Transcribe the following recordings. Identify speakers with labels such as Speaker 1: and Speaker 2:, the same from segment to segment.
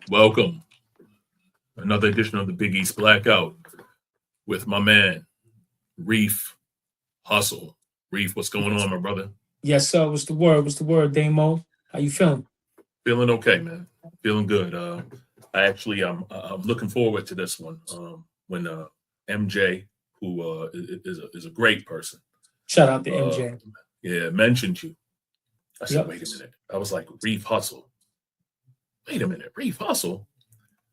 Speaker 1: Welcome. Another edition of the Big East Blackout with my man, Reef Hustle. Reef, what's going on, my brother?
Speaker 2: Yes, sir. What's the word? What's the word, Damo? How you feeling?
Speaker 1: Feeling okay, man. Feeling good. I'm looking forward to this one. When MJ, who is a great person,
Speaker 2: Shout out to
Speaker 1: uh,
Speaker 2: MJ.
Speaker 1: yeah, mentioned you. I said,
Speaker 2: Yep.
Speaker 1: wait a minute. I was like, Reef Hustle. Wait a minute, Reef Hustle.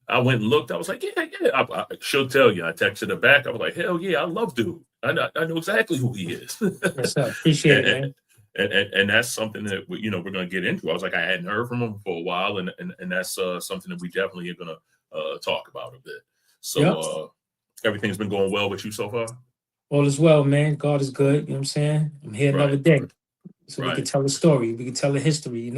Speaker 1: I went and looked. I was like, yeah. I should tell you. I texted her back. I was like, hell yeah, I love dude. I know exactly who he is.
Speaker 2: Yes, sir. Appreciate it,
Speaker 1: and,
Speaker 2: man.
Speaker 1: and that's something that we're going to get into. I was like, I hadn't heard from him for a while, and that's something that we definitely are going to talk about a bit. So
Speaker 2: Yep.
Speaker 1: everything's been going well with you so far,
Speaker 2: All is well, man. God is good. You know what I'm saying? I'm here another
Speaker 1: right?
Speaker 2: day. So we can
Speaker 1: Right.
Speaker 2: tell a story. We can tell a history.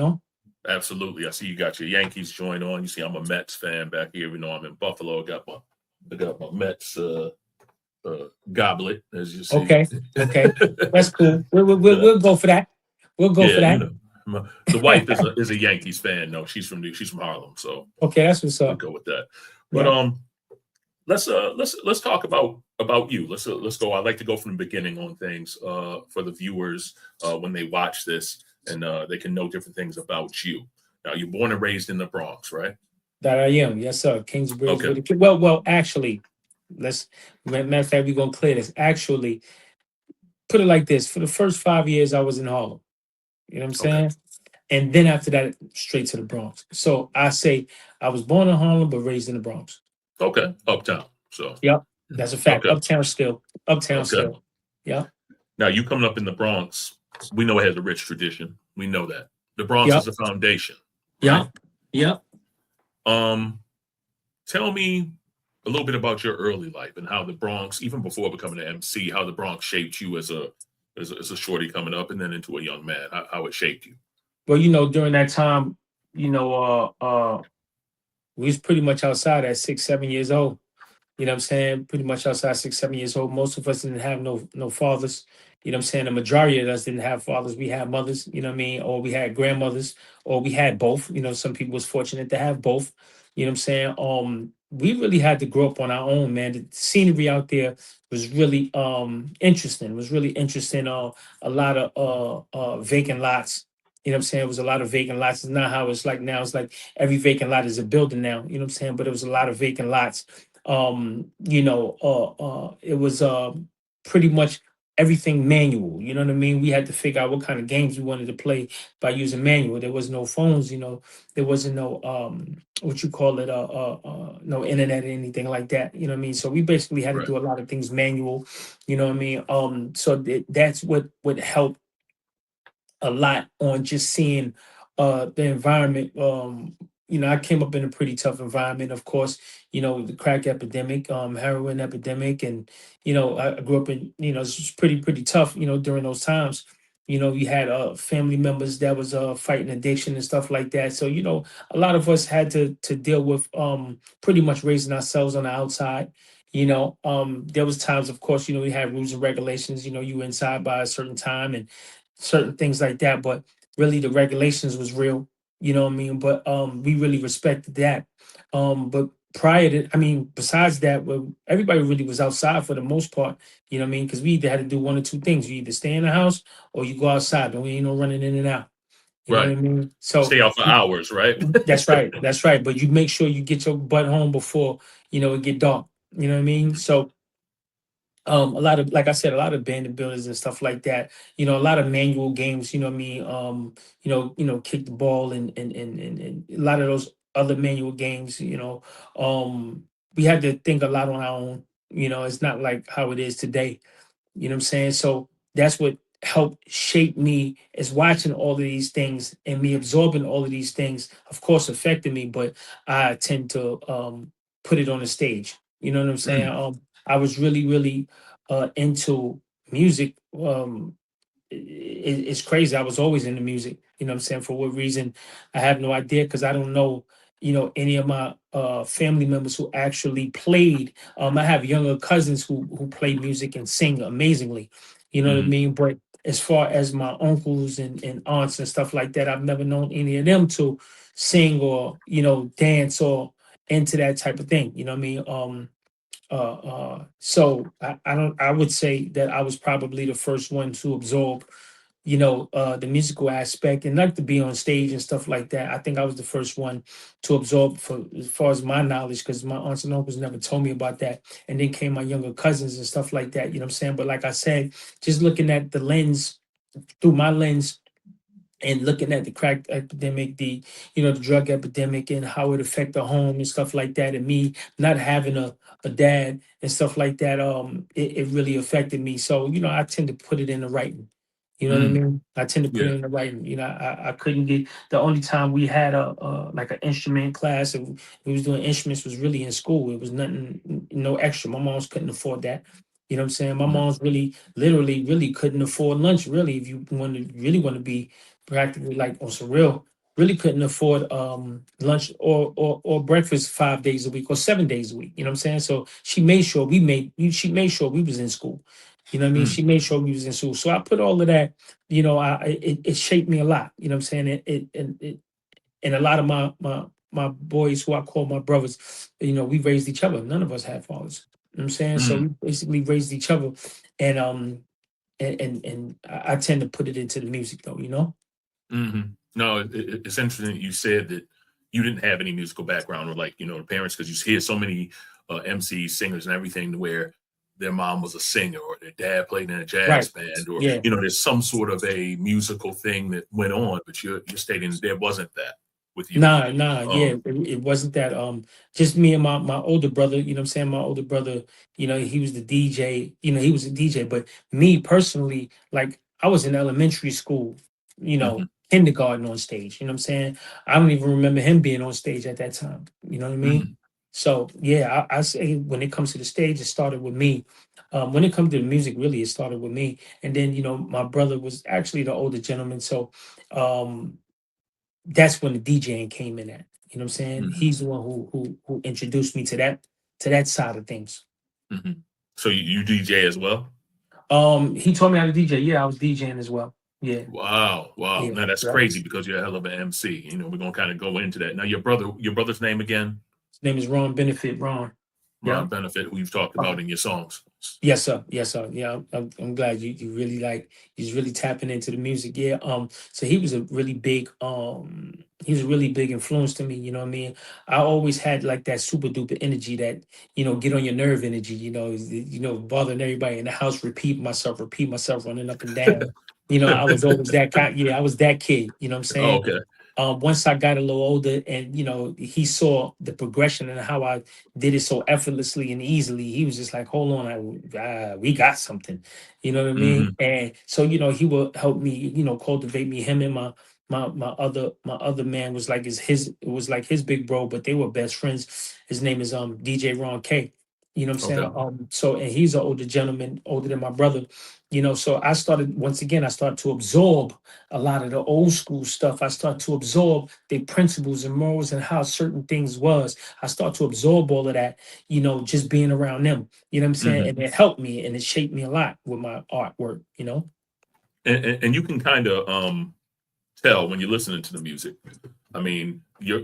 Speaker 1: Absolutely. I see you got your Yankees joint on. You see, I'm a Mets fan back here. You know, I'm in Buffalo. I got my Mets goblet, as you see.
Speaker 2: Okay. Okay. That's cool.
Speaker 1: Uh,
Speaker 2: We'll go for that. We'll go
Speaker 1: yeah,
Speaker 2: for that.
Speaker 1: the wife is a Yankees fan. No, she's from Harlem, so
Speaker 2: Okay, that's what's
Speaker 1: we
Speaker 2: up.
Speaker 1: go with that. But
Speaker 2: Yep.
Speaker 1: let's talk about you. Let's go. I'd like to go from the beginning on things for the viewers when they watch this, and they can know different things about you. Now, you're born and raised in the Bronx, right?
Speaker 2: That I am. Yes, sir. Kingsbridge
Speaker 1: Okay.
Speaker 2: with a kid. Well, actually, let's matter of fact, we're gonna clear this. Actually, put it like this. For the first 5 years I was in Harlem. You know what I'm
Speaker 1: Okay.
Speaker 2: saying? And then after that, straight to the Bronx. So I say I was born in Harlem, but raised in the Bronx.
Speaker 1: Okay. Uptown. So.
Speaker 2: Yep, that's a fact.
Speaker 1: Okay.
Speaker 2: Uptown still. Uptown
Speaker 1: Okay.
Speaker 2: still. Yep.
Speaker 1: Now, you coming up in the Bronx, we know it has a rich tradition. We know that the Bronx is
Speaker 2: Yep.
Speaker 1: the foundation, right?
Speaker 2: Yep. Yep.
Speaker 1: Um, Tell me a little bit about your early life and how the Bronx, even before becoming an MC, how the Bronx shaped you as a shorty coming up and then into a young man. How it shaped you.
Speaker 2: Well, during that time, you know, uh, uh, we was pretty much outside at 6, 7 years old. You know what I'm saying? Pretty much outside 6, 7 years old. Most of us didn't have no fathers. You know what I'm saying? The majority of us didn't have fathers. We had mothers, you know what I mean? Or we had grandmothers, or we had both. Some people was fortunate to have both. You know what I'm saying? We really had to grow up on our own, man. The scenery out there was really interesting. It was really interesting. A lot of vacant lots. You know what I'm saying? It was a lot of vacant lots. It's not how it's like now. It's like every vacant lot is a building now. You know what I'm saying? But it was a lot of vacant lots. It was pretty much everything manual. You know what I mean? We had to figure out what kind of games we wanted to play by using manual. There was no phones. There wasn't no what you call it, no internet or anything like that. You know what I mean? So we basically had to
Speaker 1: Right.
Speaker 2: do a lot of things manual. You know what I mean? That's what would help a lot on just seeing the environment. I came up in a pretty tough environment, of course. The crack epidemic, heroin epidemic, and I grew up in, it's just pretty tough. During those times. You had family members that was fighting addiction and stuff like that. So a lot of us had to deal with pretty much raising ourselves on the outside. There was times, of course, we had rules and regulations. You were inside by a certain time and certain things like that. But really, the regulations was real. You know what I mean? But we really respected that. But prior to, I mean, besides that, well, everybody really was outside for the most part. You know what I mean? Because we either had to do one or two things: you either stay in the house or you go outside. But we ain't no running in and out. You know what
Speaker 1: Right.
Speaker 2: I mean? So
Speaker 1: Stay out for hours, right?
Speaker 2: that's right. That's right. But you make sure you get your butt home before it get dark. You know what I mean? So a lot of, like I said, a lot of abandoned buildings and stuff like that. A lot of manual games. You know what I mean? Kick the ball and a lot of those other manual games. We had to think a lot on our own. It's not like how it is today. You know what I'm saying? So that's what helped shape me, is watching all of these things and me absorbing all of these things, of course, affected me, but I tend to put it on the stage. You know what I'm saying?
Speaker 1: Mm,
Speaker 2: I was really, really into music. It's crazy. I was always into music. You know what I'm saying? For what reason? I have no idea, because I don't know, any of my family members who actually played. I have younger cousins who play music and sing amazingly. You know what I
Speaker 1: mhm.
Speaker 2: mean? But as far as my uncles and aunts and stuff like that, I've never known any of them sing or, dance or into that type of thing. You know what I mean? So I don't, I would say that I was probably the first one to absorb, the musical aspect and like to be on stage and stuff like that. I think I was the first one to absorb for as far as my knowledge, because my aunts and uncles never told me about that. And then came my younger cousins and stuff like that. You know what I'm saying? But like I said, just looking at the lens through my lens and looking at the crack epidemic, the drug epidemic and how it affect the home and stuff like that, and me not having a dad and stuff like that, it really affected me. So, I tend to put it in the writing. You know what I
Speaker 1: Mm,
Speaker 2: mean? I tend to put it
Speaker 1: yeah.
Speaker 2: in the writing. I couldn't get the only time we had a like an instrument class and we was doing instruments was really in school. It was nothing, no extra. My mom's couldn't afford that. You know what I'm saying? My
Speaker 1: Mm,
Speaker 2: mom's really, literally, really couldn't afford lunch. Really, if you really want to be practically like on some real, really couldn't afford lunch or breakfast 5 days a week or 7 days a week. You know what I'm saying? So she made sure we was in school. You know what I mean?
Speaker 1: mm,
Speaker 2: She made sure we was in school. So I put all of that, it shaped me a lot. You know what I'm saying? And a lot of my boys who I call my brothers, we raised each other. None of us had fathers. You know what I'm saying? So
Speaker 1: mm,
Speaker 2: we basically raised each other. And I tend to put it into the music though.
Speaker 1: mm-hmm. No, it's interesting that you said that you didn't have any musical background or like, the parents, because you hear so many MCs, singers and everything to where their mom was a singer or their dad played in a jazz
Speaker 2: Right.
Speaker 1: band or,
Speaker 2: Yeah.
Speaker 1: there's some sort of a musical thing that went on, but you're stating that there wasn't that with you.
Speaker 2: Nah, yeah,
Speaker 1: Um,
Speaker 2: it wasn't that. Just me and my older brother. You know what I'm saying? My older brother, he was the DJ. He was a DJ. But me personally, like I was in elementary school,
Speaker 1: mhm,
Speaker 2: kindergarten on stage. You know what I'm saying? I don't even remember him being on stage at that time. You know what I mean?
Speaker 1: mhm,
Speaker 2: So yeah, I say when it comes to the stage, it started with me. When it comes to the music, really, it started with me. And then my brother was actually the older gentleman. So um that's when the DJing came in at. You know what I'm saying?
Speaker 1: mhm,
Speaker 2: He's the one who introduced me to that side of things.
Speaker 1: mhm. So you DJ as well?
Speaker 2: He taught me how to DJ. Yeah, I was DJing as well. Yeah,
Speaker 1: Wow, wow.
Speaker 2: yeah.
Speaker 1: Now that's
Speaker 2: Right.
Speaker 1: crazy because you're a hell of an MC. We're gonna kind of go into that. Now your brother's name again?
Speaker 2: His name is Ron Benefit. Ron. Yeah.
Speaker 1: Ron Benefit, who you've talked
Speaker 2: Uh,
Speaker 1: about in your songs.
Speaker 2: Yes, sir. Yes, sir. Yeah, I'm glad you really he's really tapping into the music. Yeah. So he was a really big influence to me. You know what I mean? I always had like that super duper energy that get on your nerve energy. Bothering everybody in the house. Repeat myself, running up and down. I was always that kind. Yeah, I was that kid. You know what I'm
Speaker 1: Oh,
Speaker 2: saying?
Speaker 1: okay.
Speaker 2: Once I got a little older, and he saw the progression and how I did it so effortlessly and easily, he was just like, hold on, we got something. You know what I mean?
Speaker 1: Hmm.
Speaker 2: And so he will help me, cultivate me. Him and my other man was like it was like his big bro, but they were best friends. His name is DJ Ron K. You know what I'm
Speaker 1: Okay.
Speaker 2: saying? So, and he's an older gentleman, older than my brother. So I started to absorb a lot of the old school stuff. I start to absorb the principles and morals and how certain things was. I start to absorb all of that, just being around them. You know what I'm saying?
Speaker 1: Hmm.
Speaker 2: And it helped me and it shaped me a lot with my artwork.
Speaker 1: And you can kind of tell when you're listening to the music. I mean, your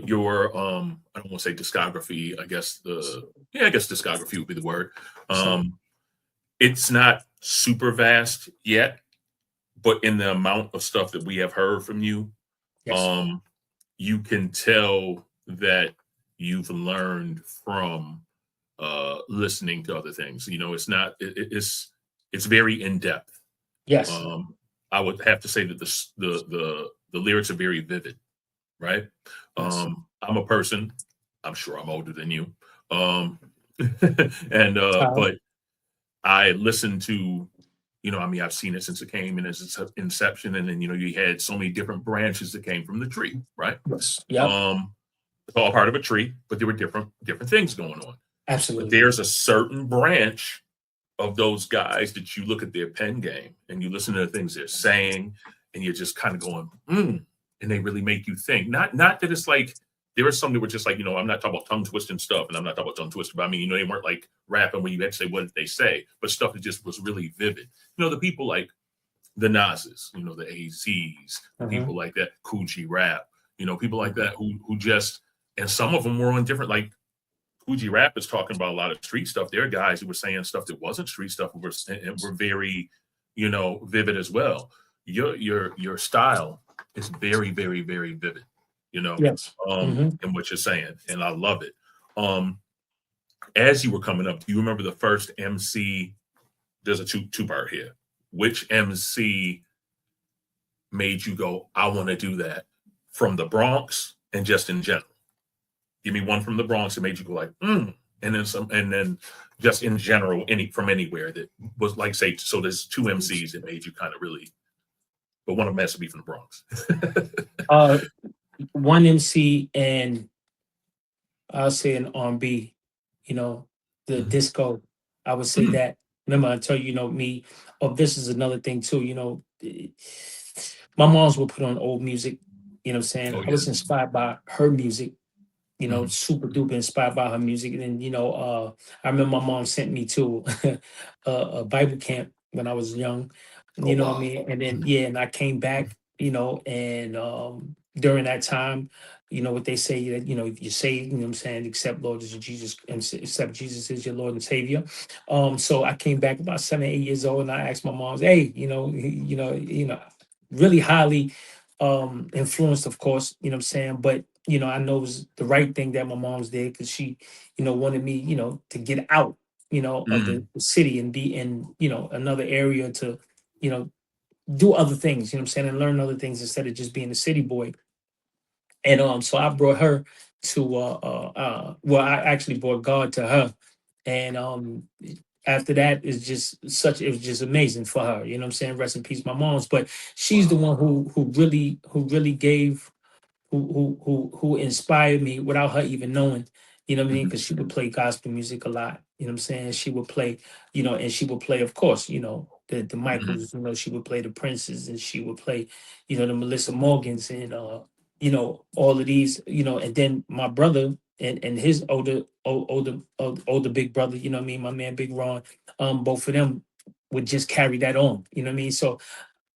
Speaker 1: I don't want to say discography. I guess discography would be the word.
Speaker 2: So
Speaker 1: Um, it's not super vast yet, but in the amount of stuff that we have heard from you,
Speaker 2: yes.
Speaker 1: um, you can tell that you've learned from listening to other things. It's not it's very in depth.
Speaker 2: Yes.
Speaker 1: Um, I would have to say that the lyrics are very vivid, right?
Speaker 2: Yes.
Speaker 1: I'm a person. I'm sure I'm older than you, and
Speaker 2: Child.
Speaker 1: but I listen to, I mean, I've seen it since it came in as its inception, and then you had so many different branches that came from the tree, right?
Speaker 2: Yes. Yep.
Speaker 1: Um, it's all part of a tree, but there were different things going on. But
Speaker 2: Absolutely.
Speaker 1: there's a certain branch of those guys that you look at their pen game and you listen to the things they're saying, and you're just kind of going, and they really make you think. Not that it's like there are some that were just like, I'm not talking about tongue twisting stuff, and I'm not talking about tongue twisting, but I mean, they weren't like rapping when you had to say what did they say, but stuff that just was really vivid. The people like the Nas's, the AZs, the
Speaker 2: Uh-huh.
Speaker 1: people like that, Coogee Rap, people like that who just, and some of them were on different, like Fuji Rap is talking about a lot of street stuff. There are guys who were saying stuff that wasn't street stuff and were very, vivid as well. Your style is very, very, very vivid,
Speaker 2: Yes.
Speaker 1: in what you're saying, and I love it. As you were coming up, do you remember the first MC? There's a two part here. Which MC made you go, I want to do that, from the Bronx and just in general? Give me one from the Bronx that made you go like, and then some, and then just in general, from anywhere that was like, say, so there's two MCs that made you kind of really, but one of them has to be from the Bronx.
Speaker 2: One MC, and I'll say an R&B, the disco. I would say that. Remember, I tell you, me. Oh, this is another thing too. My moms would put on old music. You know what I'm saying?
Speaker 1: Oh,
Speaker 2: I was inspired by her music.
Speaker 1: Mhm.
Speaker 2: Super duper inspired by her music. And then, I remember my mom sent me to a Bible camp when I was young. You know what I
Speaker 1: wow.
Speaker 2: mean? And then, and I came back, and during that time, what they say that, if you're saved, you know what I'm saying, accept Lord as your Jesus, and accept Jesus as your Lord and Savior. So I came back about 7, 8 years old, and I asked my mom, hey, really highly influenced, of course, you know what I'm saying, but I know it was the right thing that my mom's did, because she, wanted me, to get out, of the city and be in, another area to, do other things, you know what I'm saying, and learn other things instead of just being a city boy. And so I brought her to well, I actually brought God to her. And after that, it was just amazing for her. You know what I'm saying? Rest in peace, my mom's. But she's the one who really gave, who inspired me without her even knowing. You know what I mean? Because she would play gospel music a lot. You know what I'm saying? She would play, and she would play, of course, the Michaels. She would play the Princes, and she would play, the Melissa Morgans, and all of these. And then my brother and his older big brother. You know what I mean? My man Big Ron. Both of them would just carry that on. You know what I mean? So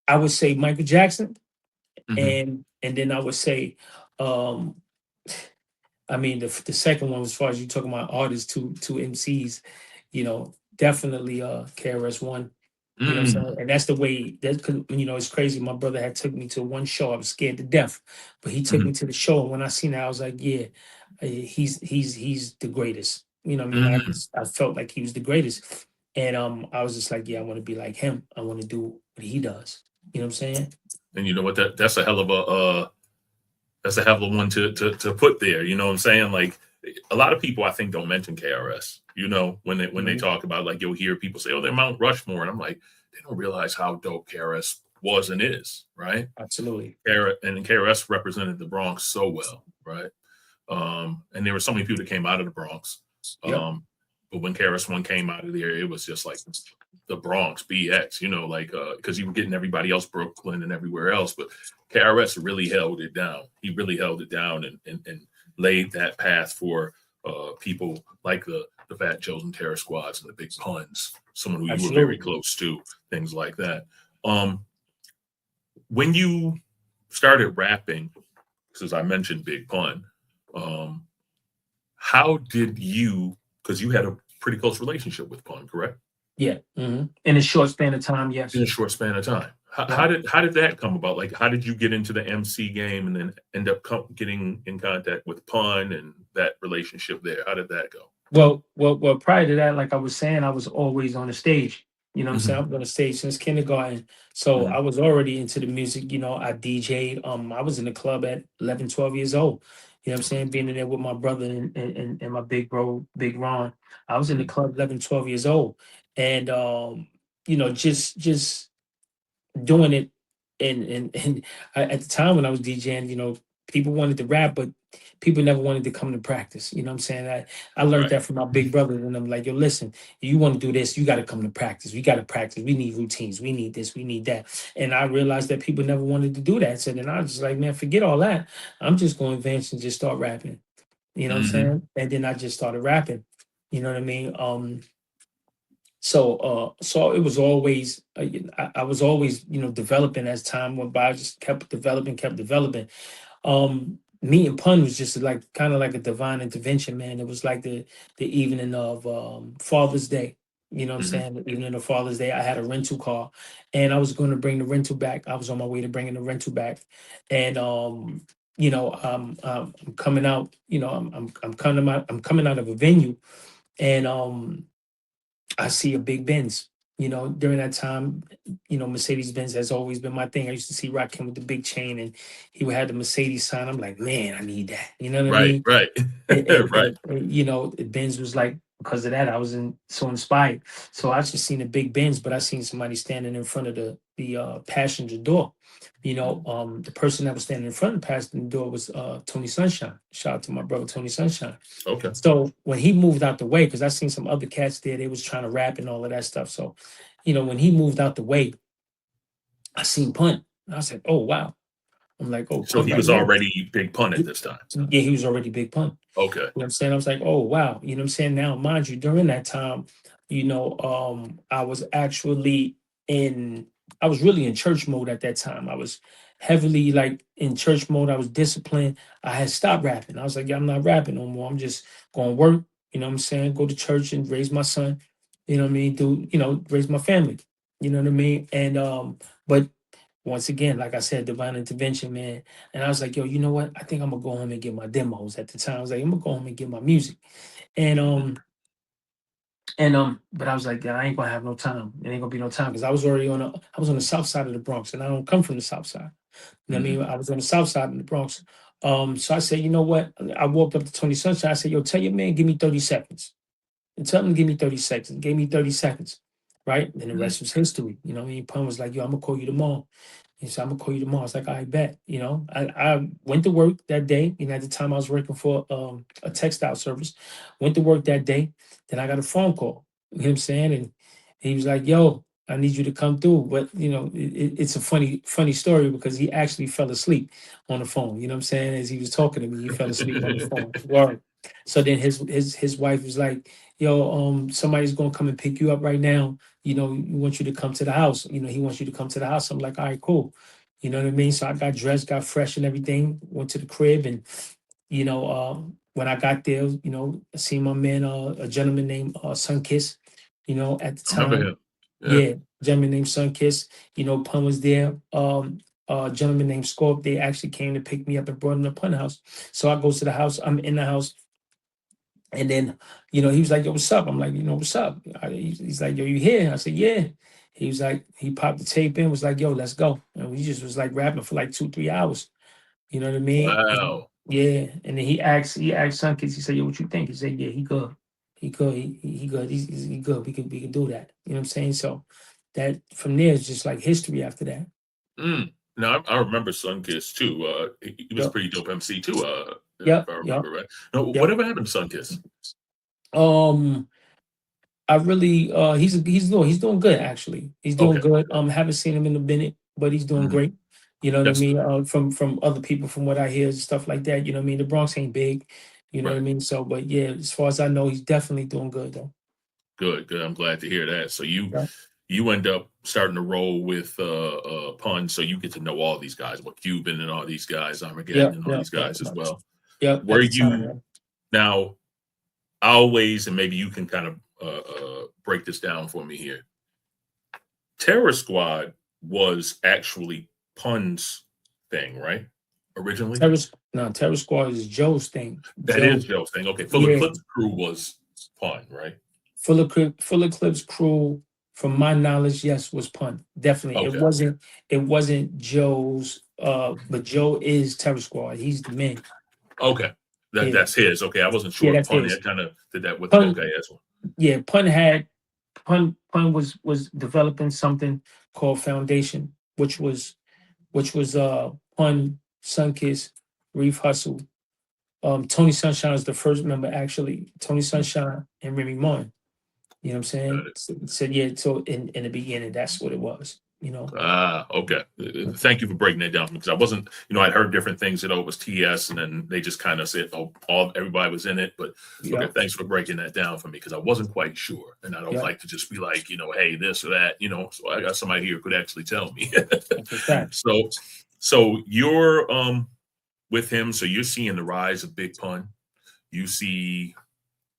Speaker 2: I would say Michael Jackson, and then I would say, um, I mean, the second one, as far as you talking about artists, two MCs, definitely KRS-One. You know what I'm saying? And that's the way that could, it's crazy. My brother had took me to one show. I was scared to death, but he took me to the show. And when I seen it, I was like, yeah, he's the greatest. You know what I mean? I felt like he was the greatest. And I was just like, yeah, I want to be like him. I want to do what he does. You know what I'm saying?
Speaker 1: And you know what, that's a hell of a one to put there. You know what I'm saying? Like, a lot of people, I think, don't mention KRS. When they talk about, like, you'll hear people say, "Oh, they're Mount Rushmore," and I'm like, they don't realize how dope KRS was and is, right?
Speaker 2: Absolutely.
Speaker 1: And KRS represented the Bronx so well, right? And there were so many people that came out of the Bronx.
Speaker 2: Yep.
Speaker 1: But when KRS-One came out of there, it was just like the Bronx, BX, because you were getting everybody else, Brooklyn and everywhere else. But KRS really held it down. He really held it down and laid that path for people like the Fat Joes and Terror Squads and the Big Puns, someone who you were very close to, things like that. When you started rapping, because I mentioned Big Pun, how did you, because you had a pretty close relationship with Pun, correct?
Speaker 2: Yeah. In a short span of time, yes.
Speaker 1: In a short span of time. How did that come about? Like, how did you get into the MC game and then end up getting in contact with Pun and that relationship there? How did that go?
Speaker 2: Well, prior to that, like I was saying, I was always on the stage. You know what I'm saying? I've been on the stage since kindergarten. So I was already into the music. I DJ'd. I was in the club at 11, 12 years old. You know what I'm saying? Being in there with my brother and my big bro, Big Ron. I was in the club 11, 12 years old. And just doing it, and at the time when I was DJing, people wanted to rap, but people never wanted to come to practice. You know what I'm saying? I learned that from my big brother, and I'm like, yo, listen, you want to do this, you got to come to practice. We got to practice. We need routines. We need this. We need that. And I realized that people never wanted to do that. So then I was just like, man, forget all that. I'm just going to advance and just start rapping. You know what I'm saying? And then I just started rapping. You know what I mean? So it was always, I was always, developing as time went by. I just kept developing. Me and Pun was just like kind of like a divine intervention, man. It was like the evening of Father's Day. You know what I'm
Speaker 1: Hmm.
Speaker 2: saying? The evening of Father's Day, I had a rental car, and I was going to bring the rental back. I was on my way to bringing the rental back, and I'm coming out. I'm coming out of a venue, and I see a big Benz. During that time, Mercedes Benz has always been my thing. I used to see Rakim with the big chain, and he would have the Mercedes sign. I'm like, man, I need that. You know what I
Speaker 1: Right,
Speaker 2: mean?
Speaker 1: right,
Speaker 2: And,
Speaker 1: right.
Speaker 2: Benz was like, because of that, I was so inspired. So I just seen a big Benz, but I seen somebody standing in front of the passenger door. The person that was standing in front of the passenger door was Tony Sunshine. Shout out to my brother Tony Sunshine.
Speaker 1: Okay.
Speaker 2: So when he moved out the way, because I seen some other cats there, they was trying to rap and all of that stuff. So, when he moved out the way, I seen Punt. I said, "Oh wow!" I'm like, "Oh,
Speaker 1: So
Speaker 2: Punt
Speaker 1: he
Speaker 2: right
Speaker 1: was
Speaker 2: now."
Speaker 1: already big pun at this time.
Speaker 2: Yeah, he was already Big Pun.
Speaker 1: Okay.
Speaker 2: What I'm saying? I was like, oh wow. You know what I'm saying? Now, mind you, during that time, I was actually in I was really in church mode at that time. I was heavily like in church mode. I was disciplined. I had stopped rapping. I was like, yeah, I'm not rapping no more. I'm just going to work, you know what I'm saying? Go to church and raise my son, you know what I mean? Raise my family. You know what I mean? And but once again, like I said, divine intervention, man. And I was like, yo, you know what? I think I'm gonna go home and get my demos at the time. I was like, I'm gonna go home and get my music. And
Speaker 1: Mhm.
Speaker 2: but I was like, yeah, I ain't gonna have no time. It ain't gonna be no time because I was on the south side of the Bronx, and I don't come from the south side. You know what I
Speaker 1: Mhm.
Speaker 2: mean? I was on the south side of the Bronx. So I said, you know what? I walked up to Tony Sunshine. I said, yo, tell your man, give me 30 seconds. And tell him to give me 30 seconds. Gave me 30 seconds. Right? And the
Speaker 1: Mhm.
Speaker 2: rest was history. You know what I mean? Pun was like, yo, I'm gonna call you tomorrow. He said, I'm gonna call you tomorrow. I was like, I bet, I went to work that day. At the time I was working for a textile service. Went to work that day. Then I got a phone call. You know what I'm saying? And he was like, yo, I need you to come through. But it's a funny story because he actually fell asleep on the phone. You know what I'm saying? As he was talking to me, he fell asleep on the phone. Word. So then his wife was like, yo, somebody's gonna come and pick you up right now. We want you to come to the house. He wants you to come to the house. I'm like, all right, cool. You know what I mean? So I got dressed, got fresh and everything, went to the crib. And, when I got there, I seen my man, a gentleman named Sunkiss, at the
Speaker 1: I remember
Speaker 2: time.
Speaker 1: him. Yeah.
Speaker 2: Yeah, gentleman named Sunkiss, Pun was there. A gentleman named Scorp, they actually came to pick me up and brought him to Pun house. So I go to the house, I'm in the house. And then, he was like, yo, what's up? I'm like, what's up? He's like, yo, you here? I said, yeah. He was like, he popped the tape in, was like, yo, let's go. And we just was like rapping for like 2, 3 hours. You know what I mean? And
Speaker 1: Wow.
Speaker 2: yeah. And then he asked Sun Kids, he said, yo, what you think? He said, yeah, he good. He good. He good. He good. We can do that. You know what I'm saying? So that from there is just like history after that.
Speaker 1: Mm. Now I remember Sunkiss too. He was a
Speaker 2: Yep.
Speaker 1: pretty dope MC too. If
Speaker 2: Yep.
Speaker 1: I
Speaker 2: Yep.
Speaker 1: remember right. No,
Speaker 2: Yep.
Speaker 1: whatever happened to Sunkiss?
Speaker 2: Um I really he's doing good actually. He's doing
Speaker 1: Okay.
Speaker 2: good. Haven't seen him in a minute, but he's doing
Speaker 1: Mhm.
Speaker 2: great. You know what I
Speaker 1: That's
Speaker 2: mean? From other people, from what I hear, and stuff like that. You know what I mean? The Bronx ain't big. You know what I
Speaker 1: right.
Speaker 2: mean? So, but yeah, as far as I know, he's definitely doing good though.
Speaker 1: Good. Good. I'm glad to hear that. So
Speaker 2: Yeah,
Speaker 1: you end up starting to roll with Pun, so you get to know all these guys, what Cuban and all these guys,
Speaker 2: yeah,
Speaker 1: Armageddon and all
Speaker 2: yeah,
Speaker 1: these
Speaker 2: yeah,
Speaker 1: guys as
Speaker 2: yeah.
Speaker 1: well.
Speaker 2: Yeah,
Speaker 1: Were
Speaker 2: at the time,
Speaker 1: you
Speaker 2: yeah.
Speaker 1: now? I always, and maybe you can kind of break this down for me here. Terror Squad was actually Pun's thing, right? Originally,
Speaker 2: Terror Squad is Joe's thing.
Speaker 1: that is
Speaker 2: Joe,
Speaker 1: Joe's thing. Okay, Full
Speaker 2: yeah,
Speaker 1: Eclipse Crew was Pun, right?
Speaker 2: Full Eclipse crew, from my knowledge, yes, was Pun. Definitely. It
Speaker 1: Okay,
Speaker 2: wasn't Joe's, but Joe is Terror Squad. He's the man.
Speaker 1: okay,
Speaker 2: Yeah.
Speaker 1: that's his. Okay, I wasn't
Speaker 2: Yeah,
Speaker 1: sure if
Speaker 2: that's
Speaker 1: Pun
Speaker 2: his.
Speaker 1: had kind of did that with him.
Speaker 2: Pun,
Speaker 1: Okay, that's one.
Speaker 2: yeah, Pun was developing something called Foundation, which was Pun, Sunkiss, Reef Hustle. Tony Sunshine is the first member actually. Tony
Speaker 1: Mm,
Speaker 2: Sunshine and Remy Martin. You know what I'm
Speaker 1: got
Speaker 2: saying?
Speaker 1: it.
Speaker 2: So yeah, so in the beginning, that's what it was.
Speaker 1: Ah, okay. Thank you for breaking that down because I wasn't, I'd heard different things. It was TS, and then they just kind of said, "Oh, everybody was in it." But okay,
Speaker 2: Yeah,
Speaker 1: thanks for breaking that down for me because I wasn't quite sure, and I don't
Speaker 2: yeah,
Speaker 1: like to just be like, hey, this or that, So I got somebody here who could actually tell me.
Speaker 2: that's a fact.
Speaker 1: so, so you're with him. So you're seeing the rise of Big Pun. You see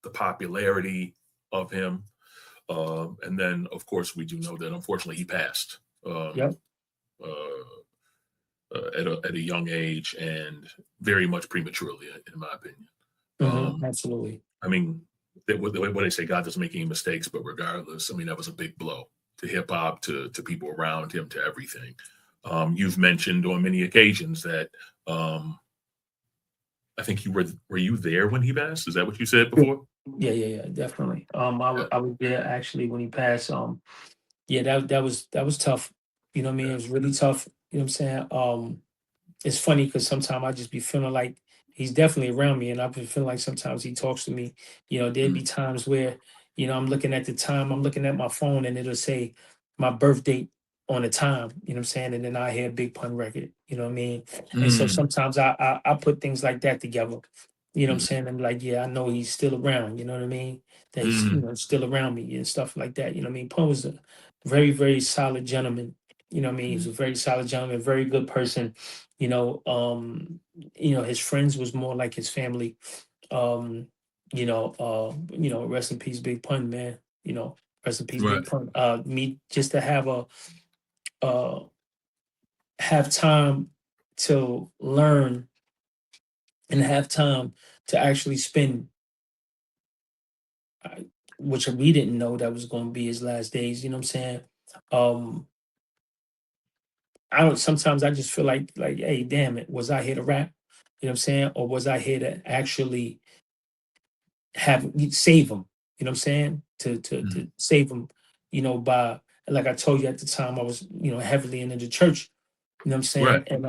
Speaker 1: the popularity of him. And then, of course, we do know that unfortunately he passed
Speaker 2: Yep.
Speaker 1: at a young age and very much prematurely, in my opinion.
Speaker 2: Absolutely.
Speaker 1: I mean, what they say, God doesn't make any mistakes, but regardless, I mean, that was a big blow to hip hop, to people around him, to everything. You've mentioned on many occasions that I think were you there when he passed? Is that what you said before?
Speaker 2: Yeah, definitely. I was there actually when he passed. Yeah, that was tough. You know what I mean? It was really tough. You know what I'm saying? It's funny because sometimes I just be feeling like he's definitely around me, and I've been feeling like sometimes he talks to me. You know, there'd be
Speaker 1: Mm,
Speaker 2: times where, I'm looking at the time, I'm looking at my phone, and it'll say my birth date on the time. You know what I'm saying? And then I hear Big Pun record. You know what I mean? And so
Speaker 1: mm,
Speaker 2: sometimes I put things like that together. You know what I'm
Speaker 1: mm,
Speaker 2: saying? I'm like, yeah, I know he's still around. You know what I mean? That he's
Speaker 1: mm,
Speaker 2: still around me and stuff like that. You know what I mean? Pun was a very very solid gentleman. You know what I mean? He's
Speaker 1: mm.
Speaker 2: a very solid gentleman, very good person. You know, his friends was more like his family. Um, rest in peace, Big Pun, man. Rest in peace,
Speaker 1: Right.
Speaker 2: Big Pun. Me just to uh have time to learn and have time to actually spend, uh, which we didn't know that was going to be his last days. You know what I'm saying? Um, I don't. Sometimes I just feel like, hey, damn it, was I here to rap? You know what I'm saying? Or was I here to actually save him? You know what I'm saying? To
Speaker 1: Mm.
Speaker 2: save him, by, like I told you at the time, I was, heavily into the church. You know what I'm saying?
Speaker 1: Right.
Speaker 2: And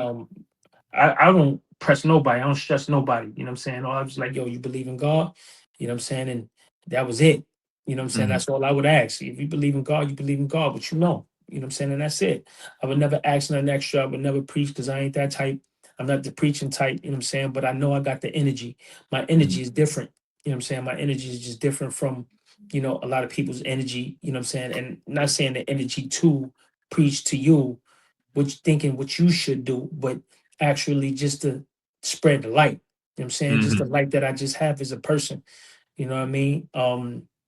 Speaker 2: I don't press nobody. I don't stress nobody. You know what I'm saying? Or I was like, yo, you believe in God? You know what I'm saying? And that was it. You know what I'm saying?
Speaker 1: Mhm,
Speaker 2: That's all I would ask. If you believe in God, you believe in God, but you know. You know what I'm saying? And that's it. I would never ask nothing extra. I would never preach because I ain't that type. I'm not the preaching type, you know what I'm saying? But I know I got the energy. My
Speaker 1: mm,
Speaker 2: energy is different. You know what I'm saying? My energy is just different from, a lot of people's energy, you know what I'm saying? And not saying the energy to preach to you, which thinking what you should do, but actually just to spread the light. You know what I'm saying? Just the
Speaker 1: mhm,
Speaker 2: light that I just have as a person. You know what I mean?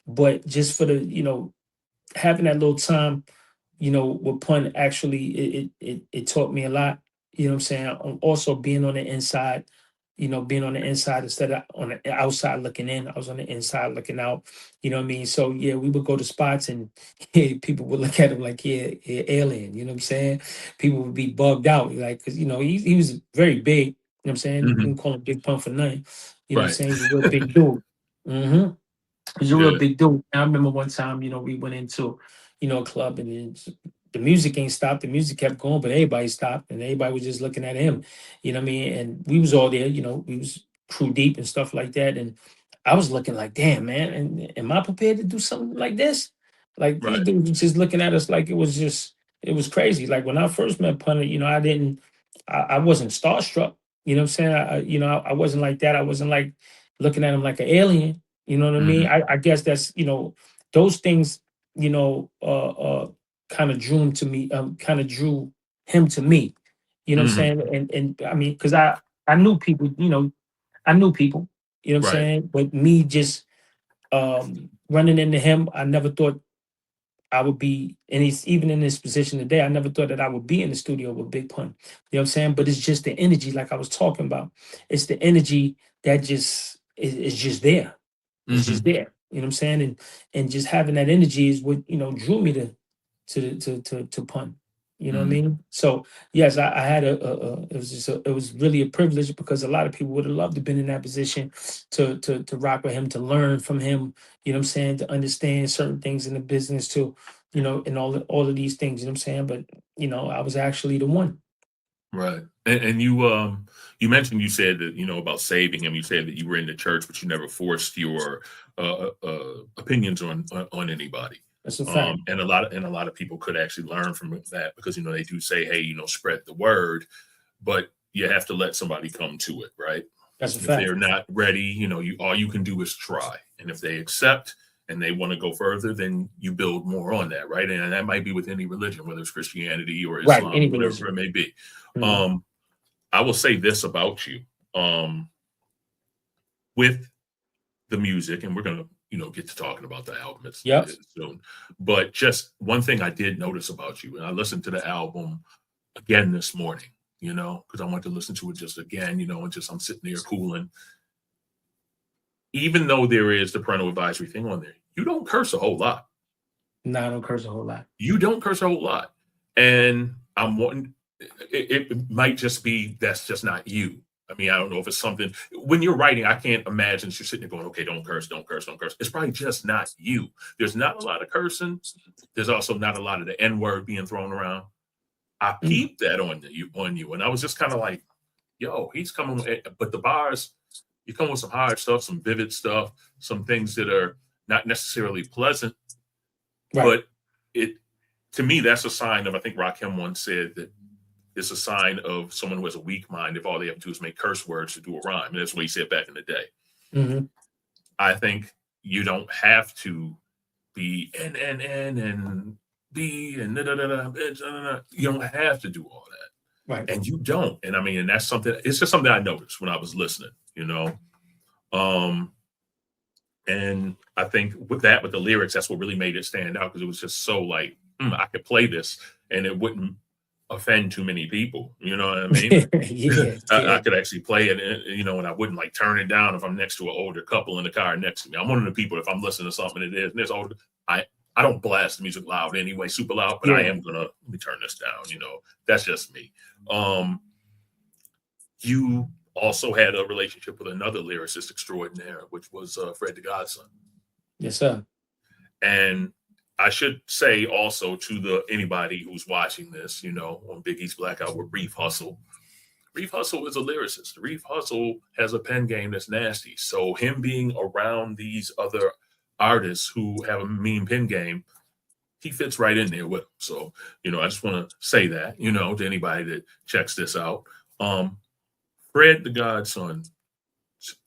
Speaker 2: But just for the, having that little time, with Pun, actually it taught me a lot. You know what I'm saying? Also being on the inside, being on the inside instead of on the outside looking in. I was on the inside looking out. You know what I mean? So yeah, we would go to spots and yeah, people would look at him like, yeah, alien. You know what I'm saying? People would be bugged out, like, because he was very big. You know what I'm saying? You
Speaker 1: mhm.
Speaker 2: can call him Big Pun for nothing. You know what I'm
Speaker 1: Right.
Speaker 2: saying? He's a real big dude. hmm He's a real
Speaker 1: Yeah.
Speaker 2: big dude. I remember one time, we went into, a club, and the music ain't stopped. The music kept going, but everybody stopped and everybody was just looking at him. You know what I mean? And we was all there, we was crew deep and stuff like that. And I was looking like, damn, man, and am I prepared to do something like this? Like these
Speaker 1: Right.
Speaker 2: dudes was just looking at us like it was crazy. Like when I first met Punter, I wasn't starstruck. You know what I'm saying? I wasn't like that. I wasn't like looking at him like an alien. You know what I mean?
Speaker 1: Mhm,
Speaker 2: I guess that's, those things, kind of drew him to me, kind of drew him to me. You know what I'm
Speaker 1: mhm.
Speaker 2: saying? And I mean, because I knew people, I knew people, you know what I'm
Speaker 1: Right.
Speaker 2: saying? But me just running into him, I never thought I would be, and he's even in this position today. I never thought that I would be in the studio with Big Pun. You know what I'm saying? But it's just the energy, like I was talking about. It's the energy that just is just there. It's just
Speaker 1: Mhm,
Speaker 2: there. You know what I'm saying? And just having that energy is what, drew me to Pun. You know what I
Speaker 1: mhm.
Speaker 2: mean? So yes, I had it was really a privilege because a lot of people would have loved to been in that position to rock with him, to learn from him, you know what I'm saying, to understand certain things in the business too, and all of these things, you know what I'm saying? But I was actually the one.
Speaker 1: Right. And you mentioned, you said that, about saving him. You said that you were in the church, but you never forced your opinions on anybody.
Speaker 2: That's a fact.
Speaker 1: And a lot of people could actually learn from that because they do say, hey, spread the word, but you have to let somebody come to it, right?
Speaker 2: That's a
Speaker 1: If
Speaker 2: fact.
Speaker 1: they're not ready, you all you can do is try. And if they accept and they want to go further, then you build more on that, right? And that might be with any religion, whether it's Christianity or
Speaker 2: Right. Any
Speaker 1: Islam, whatever
Speaker 2: religion.
Speaker 1: it may be.
Speaker 2: Mhm.
Speaker 1: Um, I will say this about you, with the music, and we're gonna, get to talking about the album
Speaker 2: Yep.
Speaker 1: soon. But just one thing I did notice about you, and I listened to the album again this morning, because I want to listen to it just again, and just I'm sitting there cooling. Even though there is the parental advisory thing on there, you don't curse a whole lot.
Speaker 2: No, I don't curse a whole lot.
Speaker 1: You don't curse a whole lot. And I'm wanting, it might just be that's just not you. I mean, I don't know if it's something when you're writing, I can't imagine you're sitting there going, okay, don't curse, don't curse, don't curse. It's probably just not you. There's not a lot of cursing. There's also not a lot of the N word being thrown around. I peeped that on you. And I was just kind of like, yo, he's coming, but the bars, you come with some hard stuff, some vivid stuff, some things that are not necessarily pleasant,
Speaker 2: Right.
Speaker 1: but to me, that's a sign of, I think Rakim once said that it's a sign of someone who has a weak mind if all they have to do is make curse words to do a rhyme. And that's what he said back in the day.
Speaker 2: Mm-hmm.
Speaker 1: I think you don't have to be and be and you don't have to do all that.
Speaker 2: Right.
Speaker 1: And you don't. And I mean, and that's something, it's just something I noticed when I was listening, and I think with the lyrics, that's what really made it stand out, because it was just so like, I could play this and it wouldn't offend too many people. You know what I mean?
Speaker 2: Yeah.
Speaker 1: I could actually play it, and I wouldn't like turn it down if I'm next to an older couple in the car next to me. I'm one of the people, if I'm listening to something and there's older, I don't blast the music loud anyway, super loud, but I am gonna, let me turn this down. That's just me. You also had a relationship with another lyricist extraordinaire, which was FRED the GODSON.
Speaker 2: Yes, sir.
Speaker 1: And I should say also to anybody who's watching this, on Big East Blackout with Reef Hustle. Reef Hustle is a lyricist. Reef Hustle has a pen game that's nasty. So him being around these other artists who have a mean pen game, he fits right in there with them. So, I just want to say that, to anybody that checks this out. FRED the GODSON,